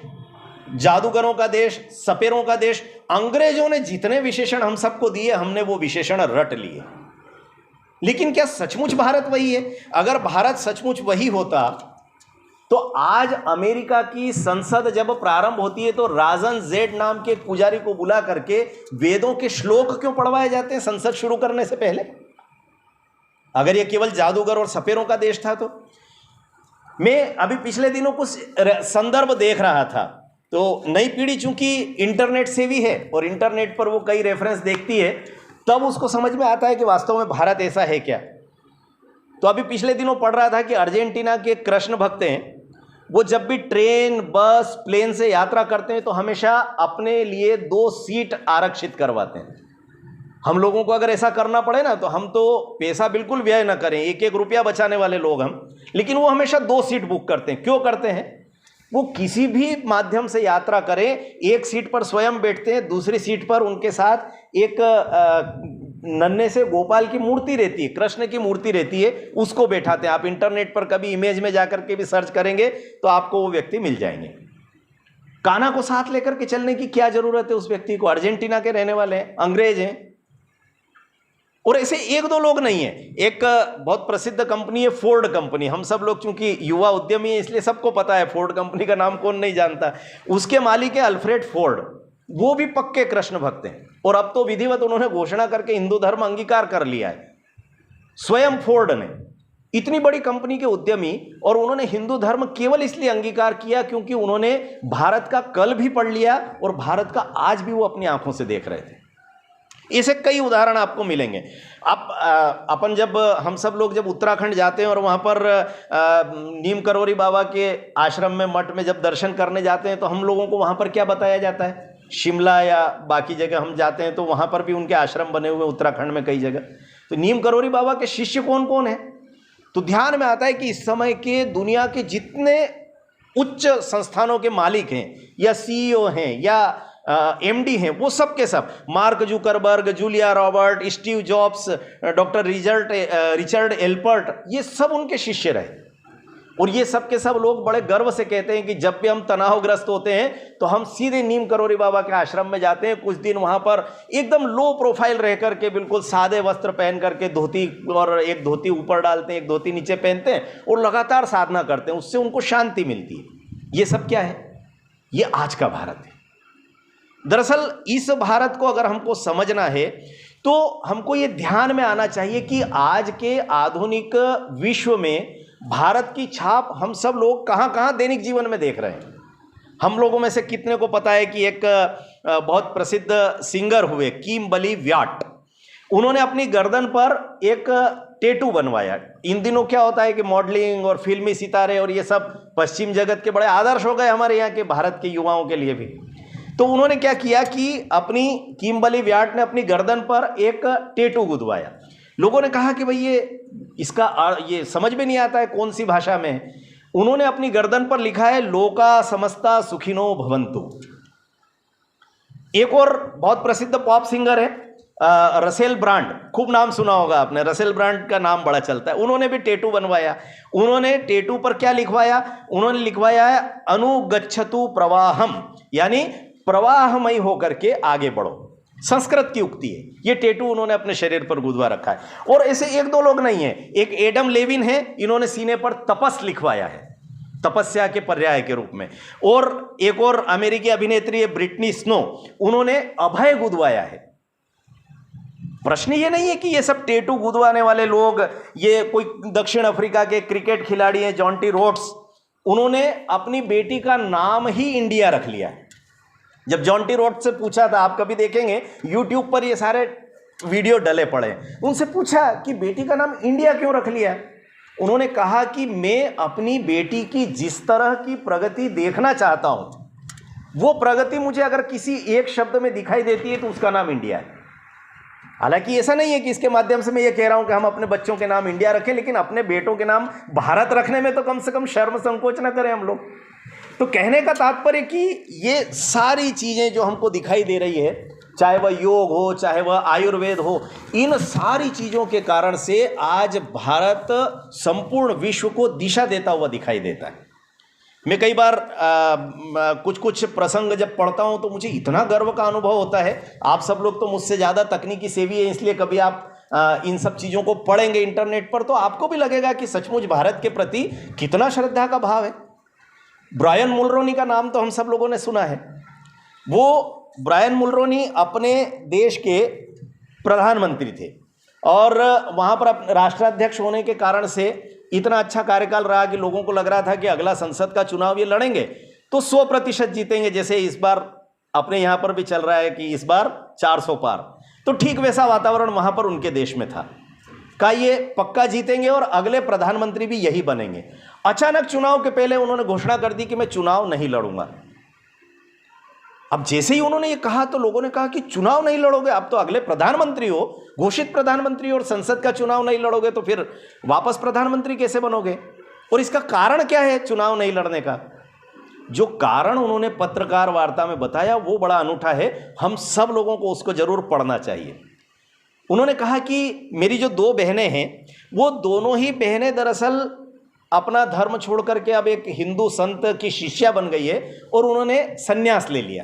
जादूगरों का देश, सपेरों का देश। अंग्रेजों ने जितने विशेषण हम सबको दिए, हमने वो विशेषण रट लिए। लेकिन क्या सचमुच भारत वही है? अगर भारत सचमुच वही होता तो आज अमेरिका की संसद जब प्रारंभ होती है तो राजन जेड नाम के पुजारी को बुला करके वेदों के श्लोक क्यों पढ़वाए जाते हैं संसद शुरू करने से पहले? अगर यह केवल जादूगर और सपेरों का देश था तो मैं अभी पिछले दिनों कुछ संदर्भ देख रहा था, तो नई पीढ़ी चूंकि इंटरनेट सेवी है और इंटरनेट पर वो कई रेफरेंस देखती है, तब उसको समझ में आता है कि वास्तव में भारत ऐसा है क्या। तो अभी पिछले दिनों पढ़ रहा था कि अर्जेंटीना के कृष्ण भक्त हैं, वो जब भी ट्रेन, बस, प्लेन से यात्रा करते हैं तो हमेशा अपने लिए 2 सीट आरक्षित करवाते हैं। हम लोगों को अगर ऐसा करना पड़े ना, तो हम तो पैसा बिल्कुल व्यय ना करें, 1-1 रुपया बचाने वाले लोग हम, लेकिन वो हमेशा 2 सीट बुक करते हैं। क्यों करते हैं? वो किसी भी माध्यम से यात्रा करें, एक सीट पर स्वयं बैठते हैं, दूसरी सीट पर उनके साथ एक नन्हे से गोपाल की मूर्ति रहती है, कृष्ण की मूर्ति रहती है, उसको बैठाते हैं। आप इंटरनेट पर कभी इमेज में जाकर के भी सर्च करेंगे तो आपको वो व्यक्ति मिल जाएंगे। कान्हा को साथ लेकर के चलने की क्या जरूरत है उस व्यक्ति को? अर्जेंटीना के रहने वाले हैं, अंग्रेज हैं। और ऐसे 1-2 लोग नहीं है। एक बहुत प्रसिद्ध कंपनी है फोर्ड कंपनी, हम सब लोग चूंकि युवा उद्यमी है इसलिए सबको पता है, फोर्ड कंपनी का नाम कौन नहीं जानता। उसके मालिक है अल्फ्रेड फोर्ड, वो भी पक्के कृष्ण भक्त हैं और अब तो विधिवत उन्होंने घोषणा करके हिंदू धर्म अंगीकार कर लिया है। स्वयं फोर्ड ने, इतनी बड़ी कंपनी के उद्यमी, और उन्होंने हिंदू धर्म केवल इसलिए अंगीकार किया क्योंकि उन्होंने भारत का कल भी पढ़ लिया और भारत का आज भी वो अपनी आंखों से देख रहे थे। ऐसे कई उदाहरण आपको मिलेंगे। अपन जब हम सब लोग जब उत्तराखंड जाते हैं और वहाँ पर नीम करोरी बाबा के आश्रम में, मठ में जब दर्शन करने जाते हैं तो हम लोगों को वहाँ पर क्या बताया जाता है? शिमला या बाकी जगह हम जाते हैं तो वहाँ पर भी उनके आश्रम बने हुए, उत्तराखंड में कई जगह। तो नीम करोरी बाबा के शिष्य कौन कौन है? तो ध्यान में आता है कि इस समय के दुनिया के जितने उच्च संस्थानों के मालिक हैं या सीईओ हैं या एमडी हैं, वो सब के सब, Mark Zuckerberg, Julia Robert, Steve Jobs, doctor Richard Alpert, ये सब उनके शिष्य रहे। और ये सब के सब लोग बड़े गर्व से कहते हैं कि जब भी हम तनावग्रस्त होते हैं तो हम सीधे नीम करोरी बाबा के आश्रम में जाते हैं। कुछ दिन वहाँ पर एकदम लो प्रोफाइल रह करके, बिल्कुल सादे वस्त्र पहन करके, धोती, और एक धोती ऊपर डालते हैं, एक धोती नीचे पहनते हैं और लगातार साधना करते हैं। उससे उनको शांति मिलती है। ये सब क्या है? ये आज का भारत है। दरअसल इस भारत को अगर हमको समझना है तो हमको ये ध्यान में आना चाहिए कि आज के आधुनिक विश्व में भारत की छाप हम सब लोग कहाँ कहाँ दैनिक जीवन में देख रहे हैं। हम लोगों में से कितने को पता है कि एक बहुत प्रसिद्ध सिंगर हुए किम्बर्ली व्याट, उन्होंने अपनी गर्दन पर एक टैटू बनवाया। इन दिनों क्या होता है कि मॉडलिंग और फिल्मी सितारे और ये सब पश्चिम जगत के बड़े आदर्श हो गए हमारे यहाँ के भारत के युवाओं के लिए भी। तो उन्होंने क्या किया कि अपनी किम्बर्ली व्याट ने अपनी गर्दन पर एक टैटू गुदवाया। लोगों ने कहा कि भाई ये समझ में नहीं आता है कौन सी भाषा में है। उन्होंने अपनी गर्दन पर लिखा है लोका समस्ता सुखिनो भवन्तु। एक और बहुत प्रसिद्ध पॉप सिंगर है रसेल ब्रांड, खूब नाम सुना होगा आपने, रसेल ब्रांड का नाम बड़ा चलता है। उन्होंने भी टैटू बनवाया। उन्होंने टैटू पर क्या लिखवाया? उन्होंने लिखवाया है अनुगच्छतु प्रवाहम, यानी प्रवाहमय होकर के आगे बढ़ो। संस्कृत की उक्ति है। ये टैटू उन्होंने अपने शरीर पर गुदवा रखा है। और ऐसे 1-2 लोग नहीं है। एक एडम लेविन है, इन्होंने सीने पर तपस लिखवाया है, तपस्या के पर्याय के रूप में। और एक और अमेरिकी अभिनेत्री है ब्रिटनी स्नो, उन्होंने अभय गुदवाया है। प्रश्न ये नहीं है कि ये सब टैटू गुदवाने वाले लोग ये कोई दक्षिण अफ्रीका के क्रिकेट खिलाड़ी हैं जॉन्टी रोड्स, उन्होंने अपनी बेटी का नाम ही इंडिया रख लिया है। जब जॉन्टी रोड्स से पूछा था, आप कभी देखेंगे यूट्यूब पर ये सारे वीडियो डले पड़े, उनसे पूछा कि बेटी का नाम इंडिया क्यों रख लिया? उन्होंने कहा कि मैं अपनी बेटी की जिस तरह की प्रगति देखना चाहता हूं, वो प्रगति मुझे अगर किसी एक शब्द में दिखाई देती है तो उसका नाम इंडिया है। हालांकि ऐसा नहीं है कि इसके माध्यम से मैं ये कह रहा हूं कि हम अपने बच्चों के नाम इंडिया रखें, लेकिन अपने बेटों के नाम भारत रखने में तो कम से कम शर्म संकोच ना करें हम लोग। तो कहने का तात्पर्य कि ये सारी चीजें जो हमको दिखाई दे रही है, चाहे वह योग हो, चाहे वह आयुर्वेद हो, इन सारी चीजों के कारण से आज भारत संपूर्ण विश्व को दिशा देता हुआ दिखाई देता है। मैं कई बार कुछ प्रसंग जब पढ़ता हूं तो मुझे इतना गर्व का अनुभव होता है। आप सब लोग तो मुझसे ज़्यादा तकनीकी सेवी है, इसलिए कभी आप इन सब चीज़ों को पढ़ेंगे इंटरनेट पर तो आपको भी लगेगा कि सचमुच भारत के प्रति कितना श्रद्धा का भाव है। ब्रायन मुलरोनी का नाम तो हम सब लोगों ने सुना है। वो ब्रायन मुलरोनी अपने देश के प्रधानमंत्री थे और वहाँ पर राष्ट्राध्यक्ष होने के कारण से इतना अच्छा कार्यकाल रहा कि लोगों को लग रहा था कि अगला संसद का चुनाव ये लड़ेंगे तो 100% जीतेंगे, जैसे इस बार अपने यहाँ पर भी चल रहा है कि इस बार 400 पार, तो ठीक वैसा वातावरण वहाँ पर उनके देश में था का ये पक्का जीतेंगे और अगले प्रधानमंत्री भी यही बनेंगे। अचानक चुनाव के पहले उन्होंने घोषणा कर दी कि मैं चुनाव नहीं लड़ूंगा। अब जैसे ही उन्होंने ये कहा तो लोगों ने कहा कि चुनाव नहीं लड़ोगे, आप तो अगले प्रधानमंत्री हो, घोषित प्रधानमंत्री और संसद का चुनाव नहीं लड़ोगे तो फिर वापस प्रधानमंत्री कैसे बनोगे? और इसका कारण क्या है चुनाव नहीं लड़ने का? जो कारण उन्होंने पत्रकार वार्ता में बताया वो बड़ा अनूठा है, हम सब लोगों को उसको जरूर पढ़ना चाहिए। उन्होंने कहा कि मेरी जो 2 बहनें हैं वो दोनों ही बहनें दरअसल अपना धर्म छोड़ करके अब एक हिंदू संत की शिष्या बन गई है और उन्होंने संन्यास ले लिया,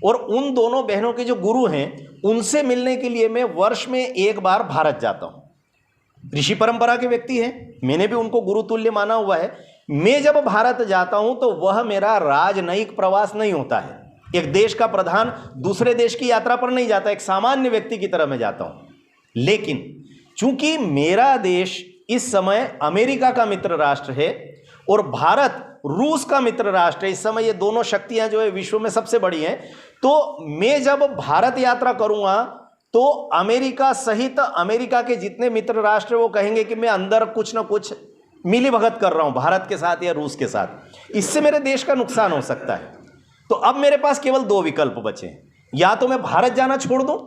और उन दोनों बहनों के जो गुरु हैं उनसे मिलने के लिए मैं वर्ष में एक बार भारत जाता हूं। ऋषि परंपरा के व्यक्ति हैं, मैंने भी उनको गुरु तुल्य माना हुआ है। मैं जब भारत जाता हूं तो वह मेरा राजनयिक प्रवास नहीं होता है, एक देश का प्रधान दूसरे देश की यात्रा पर नहीं जाता, एक सामान्य व्यक्ति की तरह मैं जाता हूं। लेकिन चूंकि मेरा देश इस समय अमेरिका का मित्र राष्ट्र है और भारत रूस का मित्र राष्ट्र है, इस समय ये दोनों शक्तियां जो है विश्व में सबसे बड़ी हैं, तो मैं जब भारत यात्रा करूंगा तो अमेरिका सहित अमेरिका के जितने मित्र राष्ट्र वो कहेंगे कि मैं अंदर कुछ ना कुछ मिली भगत कर रहा हूं भारत के साथ या रूस के साथ, इससे मेरे देश का नुकसान हो सकता है। तो अब मेरे पास केवल 2 विकल्प बचे, या तो मैं भारत जाना छोड़ दूं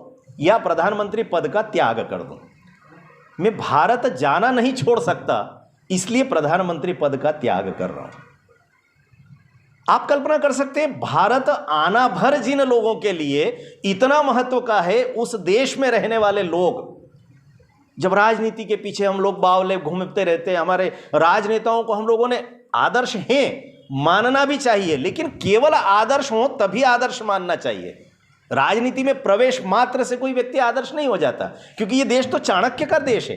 या प्रधानमंत्री पद का त्याग कर दूं। मैं भारत जाना नहीं छोड़ सकता, इसलिए प्रधानमंत्री पद का त्याग कर रहा हूं। आप कल्पना कर सकते हैं भारत आना भर जिन लोगों के लिए इतना महत्व का है, उस देश में रहने वाले लोग, जब राजनीति के पीछे हम लोग बावले घूमते रहते हैं, हमारे राजनेताओं को हम लोगों ने आदर्श हैं मानना भी चाहिए, लेकिन केवल आदर्श हो तभी आदर्श मानना चाहिए। राजनीति में प्रवेश मात्र से कोई व्यक्ति आदर्श नहीं हो जाता, क्योंकि यह देश तो चाणक्य का देश है।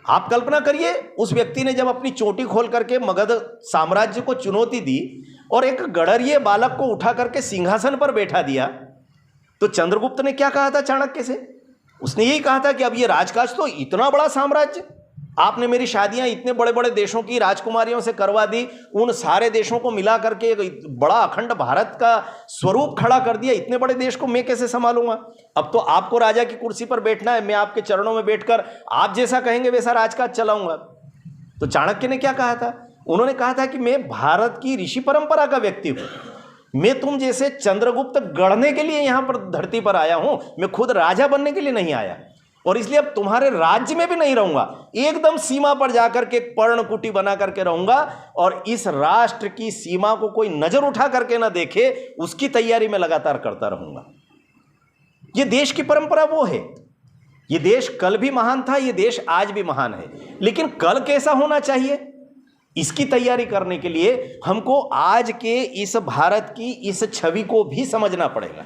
आप कल्पना करिए, उस व्यक्ति ने जब अपनी चोटी खोल करके मगध साम्राज्य को चुनौती दी और एक गड़रिये बालक को उठा करके सिंहासन पर बैठा दिया, तो चंद्रगुप्त ने क्या कहा था चाणक्य से? उसने यही कहा था कि अब ये राजकाज तो इतना बड़ा साम्राज्य, आपने मेरी शादियां इतने बड़े बड़े देशों की राजकुमारियों से करवा दी, उन सारे देशों को मिला करके एक बड़ा अखंड भारत का स्वरूप खड़ा कर दिया, इतने बड़े देश को मैं कैसे संभालूंगा? अब तो आपको राजा की कुर्सी पर बैठना है, मैं आपके चरणों में बैठकर आप जैसा कहेंगे वैसा राजकाज चलाऊंगा। तो चाणक्य ने क्या कहा था? उन्होंने कहा था कि मैं भारत की ऋषि परंपरा का व्यक्ति हूं, मैं तुम जैसे चंद्रगुप्त गढ़ने के लिए यहां पर धरती पर आया हूं, मैं खुद राजा बनने के लिए नहीं आया, और इसलिए अब तुम्हारे राज्य में भी नहीं रहूंगा, एकदम सीमा पर जाकर के पर्णकुटी बना करके रहूंगा, और इस राष्ट्र की सीमा को कोई नजर उठा करके ना देखे उसकी तैयारी में लगातार करता रहूंगा। यह देश की परंपरा वो है। यह देश कल भी महान था, यह देश आज भी महान है, लेकिन कल कैसा होना चाहिए इसकी तैयारी करने के लिए हमको आज के इस भारत की इस छवि को भी समझना पड़ेगा।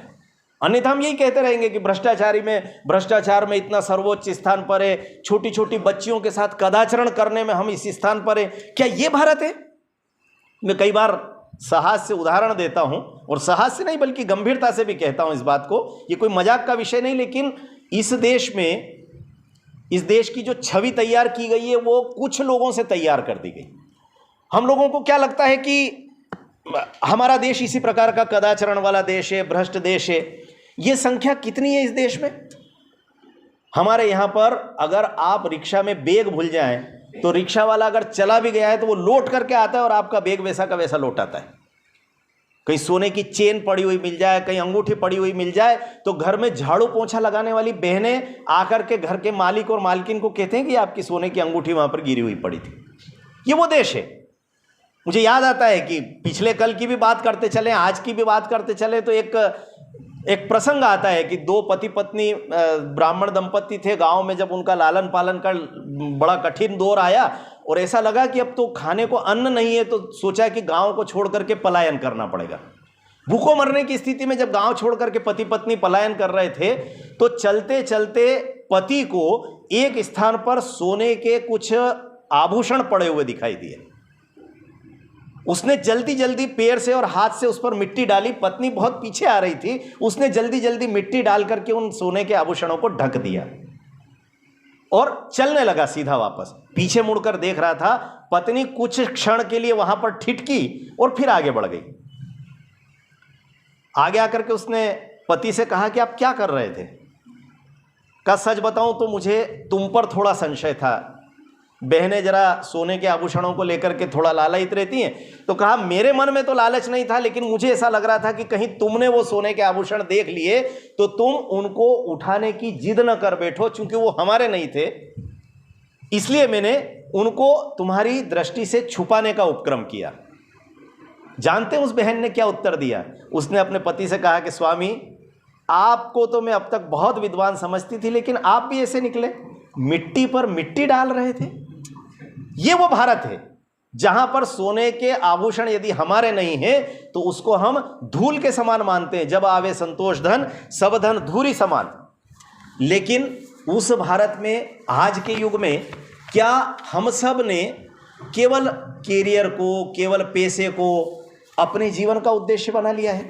अन्यथा हम यही कहते रहेंगे कि भ्रष्टाचार में इतना सर्वोच्च स्थान पर है, छोटी छोटी बच्चियों के साथ कदाचरण करने में हम इस स्थान पर है। क्या ये भारत है? मैं कई बार साहस से उदाहरण देता हूं, और साहस से नहीं बल्कि गंभीरता से भी कहता हूं इस बात को, ये कोई मजाक का विषय नहीं, लेकिन इस देश में, इस देश की जो छवि तैयार की गई है वो कुछ लोगों से तैयार कर दी गई। हम लोगों को क्या लगता है कि हमारा देश इसी प्रकार का कदाचरण वाला देश है, भ्रष्ट देश है। ये संख्या कितनी है इस देश में? हमारे यहां पर अगर आप रिक्शा में बैग भूल जाएं तो रिक्शा वाला अगर चला भी गया है तो वो लौट करके आता है और आपका बैग वैसा का वैसा लौटाता है। कहीं सोने की चेन पड़ी हुई मिल जाए, कहीं अंगूठी पड़ी हुई मिल जाए तो घर में झाड़ू पोंछा लगाने वाली बहनें आकर के घर के मालिक और मालकिन को कहते हैं कि आपकी सोने की अंगूठी वहां पर गिरी हुई पड़ी थी। ये वो देश है। मुझे याद आता है कि पिछले कल की भी बात करते चले, आज की भी बात करते चले, तो एक प्रसंग आता है कि 2 पति पत्नी ब्राह्मण दंपत्ति थे गांव में। जब उनका लालन पालन का बड़ा कठिन दौर आया और ऐसा लगा कि अब तो खाने को अन्न नहीं है, तो सोचा कि गांव को छोड़ करके पलायन करना पड़ेगा। भूखों मरने की स्थिति में जब गांव छोड़ करके पति पत्नी पलायन कर रहे थे तो चलते चलते पति को एक स्थान पर सोने के कुछ आभूषण पड़े हुए दिखाई दिए। उसने जल्दी जल्दी पैर से और हाथ से उस पर मिट्टी डाली। पत्नी बहुत पीछे आ रही थी, उसने जल्दी जल्दी मिट्टी डाल करके उन सोने के आभूषणों को ढक दिया। और चलने लगा सीधा वापस। पीछे मुड़कर देख रहा था, पत्नी कुछ क्षण के लिए वहां पर ठिठकी और फिर आगे बढ़ गई। आगे आकर के उसने पति से कहा कि आप क्या कर रहे थे? का सच बताऊं तो मुझे तुम पर थोड़ा संशय था। बहनें जरा सोने के आभूषणों को लेकर के थोड़ा लालयित रहती हैं। तो कहा मेरे मन में तो लालच नहीं था, लेकिन मुझे ऐसा लग रहा था कि कहीं तुमने वो सोने के आभूषण देख लिए तो तुम उनको उठाने की जिद न कर बैठो, क्योंकि वो हमारे नहीं थे, इसलिए मैंने उनको तुम्हारी दृष्टि से छुपाने का उपक्रम किया। जानते हैं उस बहन ने क्या उत्तर दिया? उसने अपने पति से कहा कि स्वामी, आपको तो मैं अब तक बहुत विद्वान समझती थी, लेकिन आप भी ऐसे निकले, मिट्टी पर मिट्टी डाल रहे थे। ये वो भारत है जहां पर सोने के आभूषण यदि हमारे नहीं है तो उसको हम धूल के समान मानते हैं। जब आवे संतोष धन, सब धन धूरी समान। लेकिन उस भारत में आज के युग में क्या हम सब ने केवल कैरियर को, केवल पैसे को अपने जीवन का उद्देश्य बना लिया है?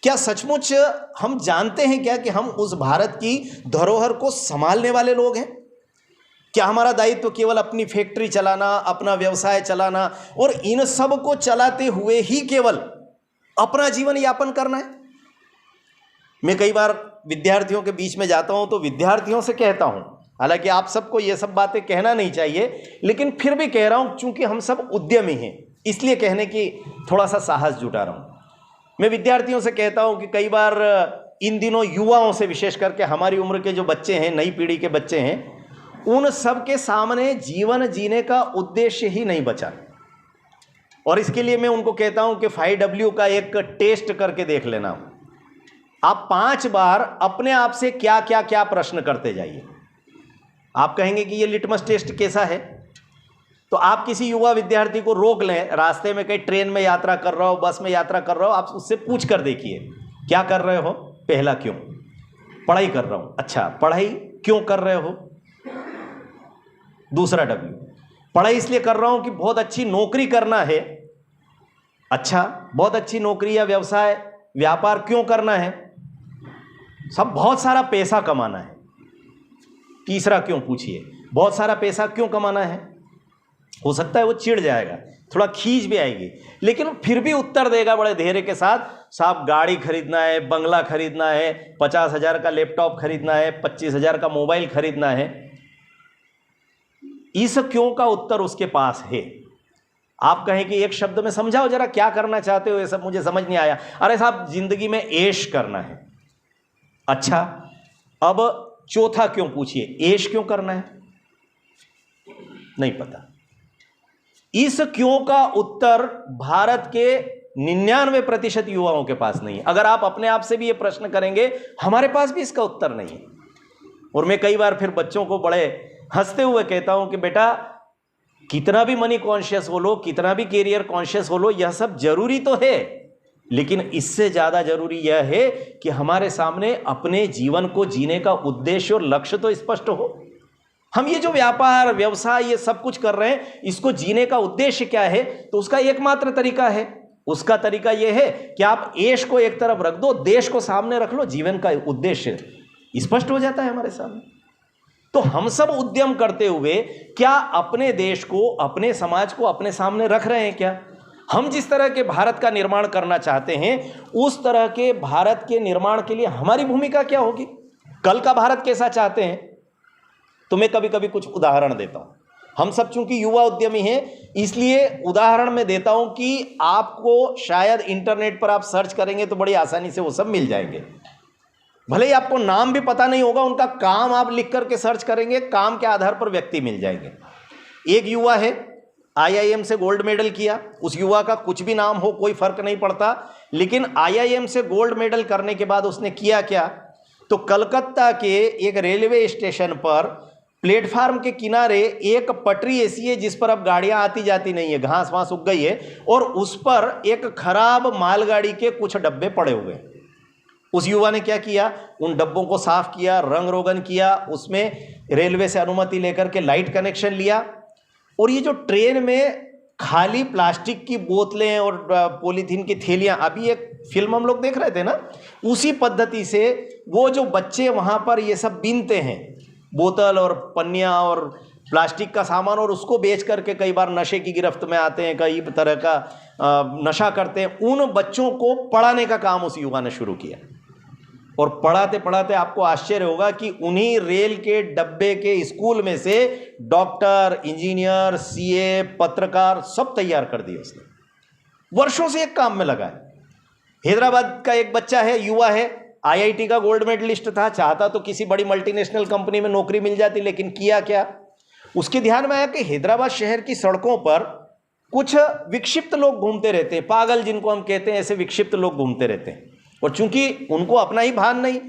क्या सचमुच हम जानते हैं क्या कि हम उस भारत की धरोहर को संभालने वाले लोग हैं? क्या हमारा दायित्व केवल अपनी फैक्ट्री चलाना, अपना व्यवसाय चलाना और इन सब को चलाते हुए ही केवल अपना जीवन यापन करना है? मैं कई बार विद्यार्थियों के बीच में जाता हूं तो विद्यार्थियों से कहता हूं, हालांकि आप सबको ये सब बातें कहना नहीं चाहिए, लेकिन फिर भी कह रहा हूं क्योंकि हम सब उद्यमी हैं, इसलिए कहने की थोड़ा सा साहस जुटा रहा हूं। मैं विद्यार्थियों से कहता हूं कि कई बार इन दिनों युवाओं से, विशेष करके हमारी उम्र के जो बच्चे हैं, नई पीढ़ी के बच्चे हैं, उन सब के सामने जीवन जीने का उद्देश्य ही नहीं बचा। और इसके लिए मैं उनको कहता हूं कि 5W का एक टेस्ट करके देख लेना। आप 5 बार अपने आप से क्या क्या क्या प्रश्न करते जाइए। आप कहेंगे कि ये लिटमस टेस्ट कैसा है? तो आप किसी युवा विद्यार्थी को रोक लें, रास्ते में कहीं ट्रेन में यात्रा कर रहा हो, बस में यात्रा कर रहा हो, आप उससे पूछ कर देखिए क्या कर रहे हो? पहला, क्यों? पढ़ाई कर रहा हूं। अच्छा, पढ़ाई क्यों कर रहे हो? दूसरा W, पढ़ाई इसलिए कर रहा हूं कि बहुत अच्छी नौकरी करना है। अच्छा, बहुत अच्छी नौकरी या व्यवसाय, व्यापार क्यों करना है? सब बहुत सारा पैसा कमाना है। तीसरा क्यों पूछिए, बहुत सारा पैसा क्यों कमाना है? हो सकता है वो चिढ़ जाएगा, थोड़ा खींच भी आएगी, लेकिन फिर भी उत्तर देगा बड़े धैर्य के साथ, साहब गाड़ी खरीदना है, बंगला खरीदना है, 50,000 का लैपटॉप खरीदना है, 25,000 का मोबाइल खरीदना है। इस क्यों का उत्तर उसके पास है। आप कहें कि एक शब्द में समझाओ जरा, क्या करना चाहते हो? ये सब मुझे समझ नहीं आया। अरे साहब, जिंदगी में ऐश करना है। अच्छा, अब चौथा क्यों पूछिए, ऐश क्यों करना है? नहीं पता। इस क्यों का उत्तर भारत के 99% युवाओं के पास नहीं है। अगर आप अपने आप से भी ये प्रश्न करेंगे, हमारे पास भी इसका उत्तर नहीं है। और मैं कई बार फिर बच्चों को बड़े हंसते हुए कहता हूं कि बेटा, कितना भी मनी कॉन्शियस हो लो, कितना भी कैरियर कॉन्शियस हो लो, यह सब जरूरी तो है, लेकिन इससे ज्यादा जरूरी यह है कि हमारे सामने अपने जीवन को जीने का उद्देश्य और लक्ष्य तो स्पष्ट हो। हम ये जो व्यापार, व्यवसाय, ये सब कुछ कर रहे हैं, इसको जीने का उद्देश्य क्या है? तो उसका एकमात्र तरीका है। उसका तरीका यह है कि आप ऐश को एक तरफ रख दो, देश को सामने रख लो, जीवन का उद्देश्य स्पष्ट हो जाता है हमारे सामने। तो हम सब उद्यम करते हुए क्या अपने देश को, अपने समाज को अपने सामने रख रहे हैं क्या? हम जिस तरह के भारत का निर्माण करना चाहते हैं, उस तरह के भारत के निर्माण के लिए हमारी भूमिका क्या होगी? कल का भारत कैसा चाहते हैं? तो मैं कभी कभी कुछ उदाहरण देता हूं। हम सब चूंकि युवा उद्यमी हैं, इसलिए उदाहरण में देता हूं कि आपको शायद इंटरनेट पर आप सर्च करेंगे तो बड़ी आसानी से वो सब मिल जाएंगे। भले ही आपको नाम भी पता नहीं होगा, उनका काम आप लिख करके सर्च करेंगे, काम के आधार पर व्यक्ति मिल जाएंगे। एक युवा है, IIM से गोल्ड मेडल किया। उस युवा का कुछ भी नाम हो, कोई फर्क नहीं पड़ता, लेकिन IIM से गोल्ड मेडल करने के बाद उसने किया क्या? तो कलकत्ता के एक रेलवे स्टेशन पर प्लेटफार्म के किनारे एक पटरी ऐसी है जिस पर अब गाड़ियां आती जाती नहीं है, घास वास उग गई है, और उस पर एक खराब मालगाड़ी के कुछ डब्बे पड़े हुए हैं। उस युवा ने क्या किया? उन डब्बों को साफ किया, रंग रोगन किया, उसमें रेलवे से अनुमति लेकर के लाइट कनेक्शन लिया, और ये जो ट्रेन में खाली प्लास्टिक की बोतलें और पॉलीथीन की थैलियां, अभी एक फिल्म हम लोग देख रहे थे ना, उसी पद्धति से वो जो बच्चे वहां पर ये सब बीनते हैं, बोतल और पन्नियाँ और प्लास्टिक का सामान, और उसको बेच करके कई बार नशे की गिरफ्त में आते हैं, कई तरह का नशा करते हैं। उन बच्चों को पढ़ाने का काम उस युवा ने शुरू किया, और पढ़ाते पढ़ाते आपको आश्चर्य होगा कि उन्हीं रेल के डब्बे के स्कूल में से डॉक्टर, इंजीनियर, सीए, पत्रकार सब तैयार कर दिए उसने। वर्षों से एक काम में लगा है। हैदराबाद का एक बच्चा है, युवा है, आईआईटी का गोल्ड मेडलिस्ट था, चाहता तो किसी बड़ी मल्टीनेशनल कंपनी में नौकरी मिल जाती, लेकिन किया क्या, उसके ध्यान में आया कि हैदराबाद शहर की सड़कों पर कुछ विक्षिप्त लोग घूमते रहते हैं, पागल जिनको हम कहते हैं, ऐसे विक्षिप्त लोग घूमते रहते हैं। और चूंकि उनको अपना ही भान नहीं,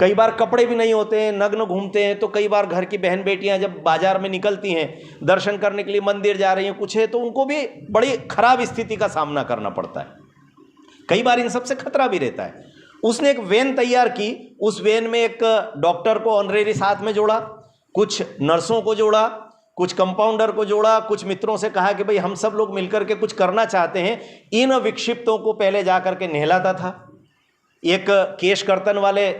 कई बार कपड़े भी नहीं होते हैं, नग्न घूमते हैं, तो कई बार घर की बहन बेटियां जब बाजार में निकलती हैं दर्शन करने के लिए, मंदिर जा रही हैं, कुछ है, तो उनको भी बड़ी खराब स्थिति का सामना करना पड़ता है। कई बार इन सबसे खतरा भी रहता है। उसने एक वैन तैयार की, उस वैन में एक डॉक्टर को ऑनरेरी साथ में जोड़ा, कुछ नर्सों को जोड़ा, कुछ कंपाउंडर को जोड़ा, कुछ मित्रों से कहा कि भाई हम सब लोग मिलकर के कुछ करना चाहते हैं। इन विक्षिप्तों को पहले जाकर के नहलाता था। एक केश कर्तन वाले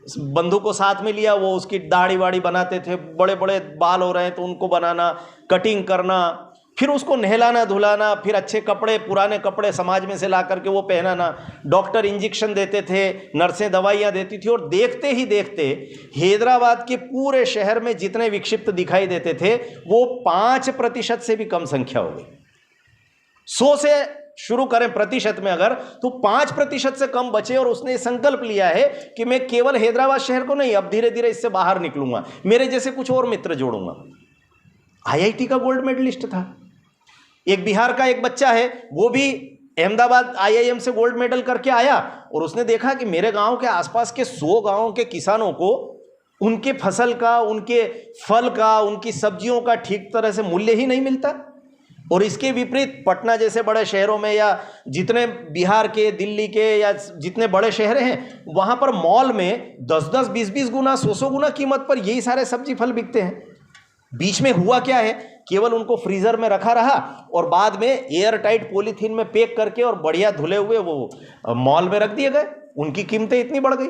बंधु को साथ में लिया, वो उसकी दाढ़ी वाड़ी बनाते थे, बड़े बड़े बाल हो रहे हैं तो उनको बनाना, कटिंग करना, फिर उसको नहलाना धुलाना, फिर अच्छे कपड़े, पुराने कपड़े समाज में से ला करके वो पहनाना। डॉक्टर इंजेक्शन देते थे, नर्सें दवाइयाँ देती थी, और देखते ही देखते हैदराबाद के पूरे शहर में जितने विक्षिप्त दिखाई देते थे वो 5% से भी कम संख्या हो गई। 100 से शुरू करें प्रतिशत में अगर, तो 5% से कम बचे। और उसने संकल्प लिया है कि मैं केवल हैदराबाद शहर को नहीं, अब धीरे धीरे इससे बाहर निकलूंगा, मेरे जैसे कुछ और मित्र जोड़ूंगा। आईआईटी का गोल्ड मेडलिस्ट था। एक बिहार का एक बच्चा है, वो भी अहमदाबाद आईआईएम से गोल्ड मेडल करके आया, और उसने देखा कि मेरे गांव के आसपास के 100 गांवों के किसानों को उनके फसल का, उनके फल का, उनकी सब्जियों का ठीक तरह से मूल्य ही नहीं मिलता। और इसके विपरीत पटना जैसे बड़े शहरों में, या जितने बिहार के, दिल्ली के, या जितने बड़े शहर हैं, वहां पर मॉल में 10-10, 20-20 गुना, 100-100 गुना कीमत पर यही सारे सब्जी फल बिकते हैं। बीच में हुआ क्या है, केवल उनको फ्रीजर में रखा रहा, और बाद में एयर टाइट पॉलीथीन में पैक करके और बढ़िया धुले हुए वो मॉल में रख दिए गए। उनकी कीमतें इतनी बढ़ गई।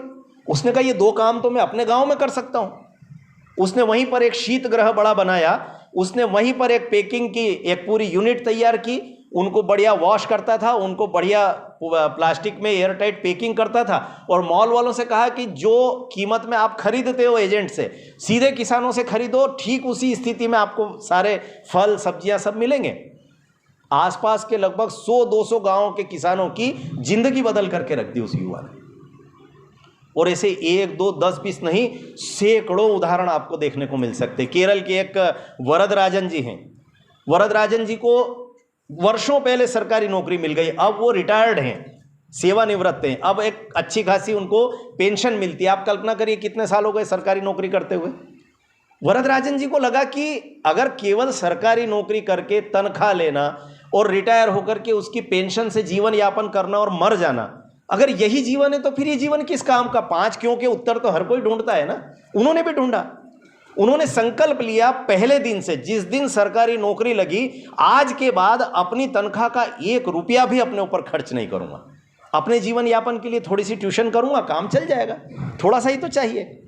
उसने कहा ये 2 काम तो मैं अपने गांव में कर सकता हूं। उसने वहीं पर एक शीत गृह बड़ा बनाया, उसने वहीं पर एक पैकिंग की एक पूरी यूनिट तैयार की, उनको बढ़िया वॉश करता था, उनको बढ़िया प्लास्टिक में एयर टाइट पैकिंग करता था, और मॉल वालों से कहा कि जो कीमत में आप खरीदते हो एजेंट से, सीधे किसानों से खरीदो, ठीक उसी स्थिति में आपको सारे फल सब्जियां सब मिलेंगे। आसपास के लगभग 100-200 गांवों के किसानों की जिंदगी बदल करके रख दी उस युवा ने। और ऐसे 1, 2, 10, 20 नहीं, सैकड़ों उदाहरण आपको देखने को मिल सकते हैं। केरल के एक वरदराजन जी हैं। वरदराजन जी को वर्षों पहले सरकारी नौकरी मिल गई, अब वो रिटायर्ड हैं, सेवानिवृत्त हैं, अब एक अच्छी खासी उनको पेंशन मिलती है। आप कल्पना करिए कितने साल हो गए सरकारी नौकरी करते हुए। वरदराजन जी को लगा कि अगर केवल सरकारी नौकरी करके तनख्वाह लेना और रिटायर होकर के उसकी पेंशन से जीवन यापन करना और मर जाना, अगर यही जीवन है तो फिर ये जीवन किस काम का। 5 क्यों के उत्तर तो हर कोई ढूंढता है ना। उन्होंने भी ढूंढा। उन्होंने संकल्प लिया पहले दिन से, जिस दिन सरकारी नौकरी लगी, आज के बाद अपनी तनख्वाह का 1 रुपया भी अपने ऊपर खर्च नहीं करूंगा। अपने जीवन यापन के लिए थोड़ी सी ट्यूशन करूंगा, काम चल जाएगा, थोड़ा सा ही तो चाहिए।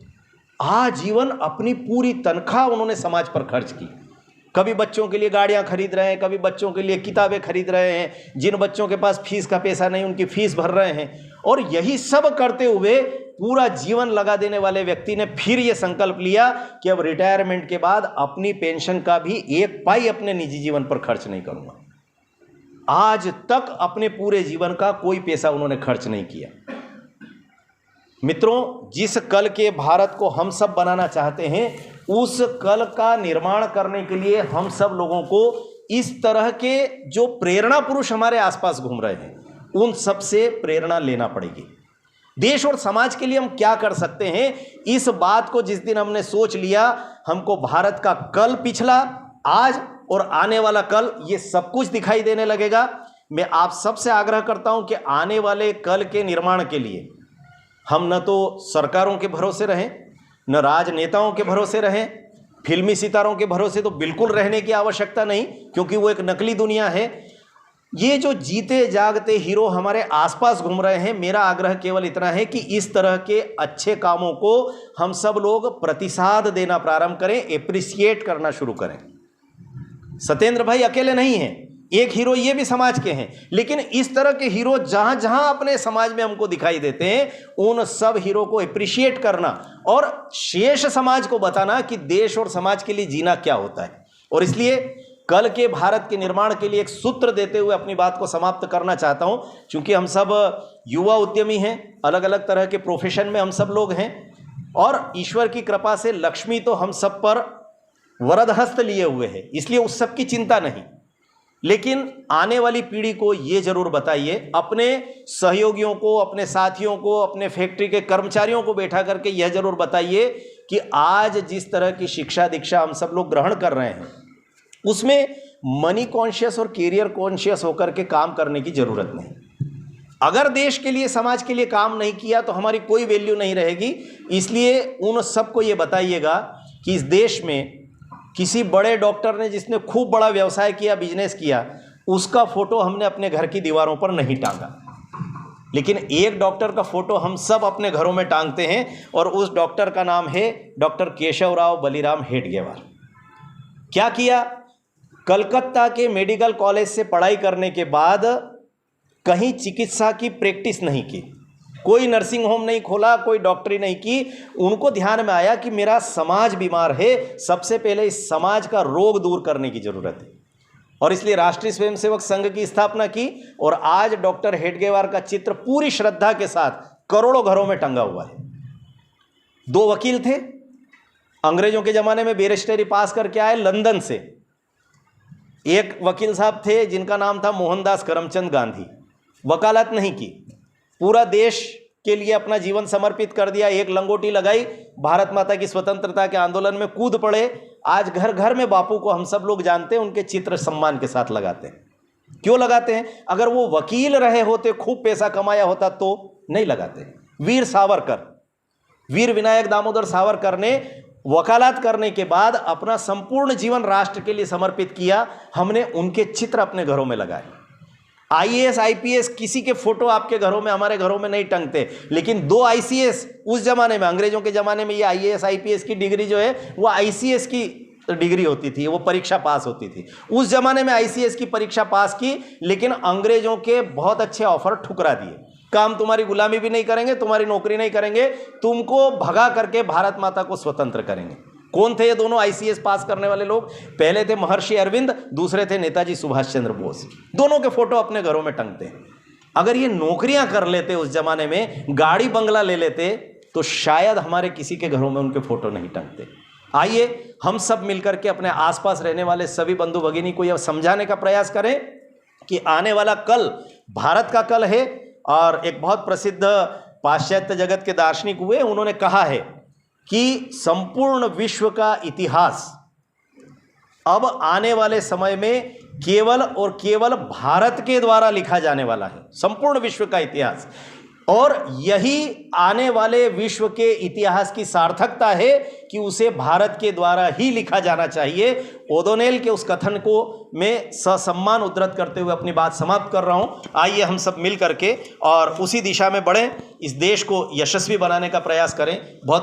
आजीवन अपनी पूरी तनख्वाह उन्होंने समाज पर खर्च की। कभी बच्चों के लिए गाड़ियां खरीद रहे हैं, कभी बच्चों के लिए किताबें खरीद रहे हैं, जिन बच्चों के पास फीस का पैसा नहीं उनकी फीस भर रहे हैं। और यही सब करते हुए पूरा जीवन लगा देने वाले व्यक्ति ने फिर यह संकल्प लिया कि अब रिटायरमेंट के बाद अपनी पेंशन का भी 1 पाई अपने निजी जीवन पर खर्च नहीं करूंगा। आज तक अपने पूरे जीवन का कोई पैसा उन्होंने खर्च नहीं किया। मित्रों, जिस कल के भारत को हम सब बनाना चाहते हैं, उस कल का निर्माण करने के लिए हम सब लोगों को इस तरह के जो प्रेरणा पुरुष हमारे आसपास घूम रहे हैं, उन सब से प्रेरणा लेना पड़ेगी। देश और समाज के लिए हम क्या कर सकते हैं, इस बात को जिस दिन हमने सोच लिया, हमको भारत का कल, पिछला, आज और आने वाला कल, ये सब कुछ दिखाई देने लगेगा। मैं आप सबसे आग्रह करता हूं कि आने वाले कल के निर्माण के लिए हम न तो सरकारों के भरोसे रहें, न राजनेताओं के भरोसे रहें, फिल्मी सितारों के भरोसे तो बिल्कुल रहने की आवश्यकता नहीं, क्योंकि वो एक नकली दुनिया है। ये जो जीते जागते हीरो हमारे आसपास घूम रहे हैं, मेरा आग्रह केवल इतना है कि इस तरह के अच्छे कामों को हम सब लोग प्रतिसाद देना प्रारंभ करें, एप्रिसिएट करना शुरू करें। सत्येंद्र भाई अकेले नहीं हैं, एक हीरो ये भी समाज के हैं, लेकिन इस तरह के हीरो जहां जहां अपने समाज में हमको दिखाई देते हैं, उन सब हीरो को एप्रिशिएट करना और शेष समाज को बताना कि देश और समाज के लिए जीना क्या होता है। और इसलिए कल के भारत के निर्माण के लिए एक सूत्र देते हुए अपनी बात को समाप्त करना चाहता हूं। चूंकि हम सब युवा उद्यमी हैं, अलग अलग तरह के प्रोफेशन में हम सब लोग हैं, और ईश्वर की कृपा से लक्ष्मी तो हम सब पर वरदहस्त लिए हुए है, इसलिए उस सब की चिंता नहीं। लेकिन आने वाली पीढ़ी को ये जरूर बताइए, अपने सहयोगियों को, अपने साथियों को, अपने फैक्ट्री के कर्मचारियों को बैठा करके यह जरूर बताइए कि आज जिस तरह की शिक्षा दीक्षा हम सब लोग ग्रहण कर रहे हैं, उसमें मनी कॉन्शियस और कैरियर कॉन्शियस होकर के काम करने की जरूरत नहीं। अगर देश के लिए, समाज के लिए काम नहीं किया तो हमारी कोई वैल्यू नहीं रहेगी। इसलिए उन सबको ये बताइएगा कि इस देश में किसी बड़े डॉक्टर ने जिसने खूब बड़ा व्यवसाय किया, बिजनेस किया, उसका फोटो हमने अपने घर की दीवारों पर नहीं टांगा, लेकिन एक डॉक्टर का फोटो हम सब अपने घरों में टांगते हैं, और उस डॉक्टर का नाम है डॉक्टर केशवराव बलिराम हेडगेवार। क्या किया? कलकत्ता के मेडिकल कॉलेज से पढ़ाई करने के बाद कहीं चिकित्सा की प्रैक्टिस नहीं की, कोई नर्सिंग होम नहीं खोला, कोई डॉक्टरी नहीं की। उनको ध्यान में आया कि मेरा समाज बीमार है, सबसे पहले इस समाज का रोग दूर करने की जरूरत है, और इसलिए राष्ट्रीय स्वयंसेवक संघ की स्थापना की। और आज डॉक्टर हेडगेवार का चित्र पूरी श्रद्धा के साथ करोड़ों घरों में टंगा हुआ है। दो वकील थे, अंग्रेजों के जमाने में बैरिस्टरी पास करके आए लंदन से। एक वकील साहब थे जिनका नाम था मोहनदास करमचंद गांधी। वकालत नहीं की, पूरा देश के लिए अपना जीवन समर्पित कर दिया, एक लंगोटी लगाई, भारत माता की स्वतंत्रता के आंदोलन में कूद पड़े। आज घर घर में बापू को हम सब लोग जानते हैं, उनके चित्र सम्मान के साथ लगाते हैं। क्यों लगाते हैं? अगर वो वकील रहे होते, खूब पैसा कमाया होता तो नहीं लगाते। वीर सावरकर, वीर विनायक दामोदर सावरकर ने वकालत करने के बाद अपना संपूर्ण जीवन राष्ट्र के लिए समर्पित किया। हमने उनके चित्र अपने घरों में लगाए। आईएएस आईपीएस किसी के फोटो आपके घरों में, हमारे घरों में नहीं टंगते, लेकिन दो आईसीएस उस जमाने में, अंग्रेजों के जमाने में, ये आईएएस आईपीएस की डिग्री जो है वो आईसीएस की डिग्री होती थी, वो परीक्षा पास होती थी। उस जमाने में आईसीएस की परीक्षा पास की, लेकिन अंग्रेजों के बहुत अच्छे ऑफर ठुकरा दिए। काम तुम्हारी गुलामी भी नहीं करेंगे, तुम्हारी नौकरी नहीं करेंगे, तुमको भगा करके भारत माता को स्वतंत्र करेंगे। कौन थे ये दोनों आईसीएस पास करने वाले लोग? पहले थे महर्षि अरविंद, दूसरे थे नेताजी सुभाष चंद्र बोस। दोनों के फोटो अपने घरों में टंगते हैं। अगर ये नौकरियां कर लेते उस जमाने में, गाड़ी बंगला ले लेते, तो शायद हमारे किसी के घरों में उनके फोटो नहीं टंगते। आइए हम सब मिलकर के अपने आसपास रहने वाले सभी बंधु भगिनी को यह समझाने का प्रयास करें कि आने वाला कल भारत का कल है। और एक बहुत प्रसिद्ध पाश्चात्य जगत के दार्शनिक हुए, उन्होंने कहा है कि संपूर्ण विश्व का इतिहास अब आने वाले समय में केवल और केवल भारत के द्वारा लिखा जाने वाला है, संपूर्ण विश्व का इतिहास। और यही आने वाले विश्व के इतिहास की सार्थकता है कि उसे भारत के द्वारा ही लिखा जाना चाहिए। ओडोनेल के उस कथन को मैं ससम्मान उद्धृत करते हुए अपनी बात समाप्त कर रहा हूं। आइए हम सब मिल करके और उसी दिशा में बढ़ें, इस देश को यशस्वी बनाने का प्रयास करें। बहुत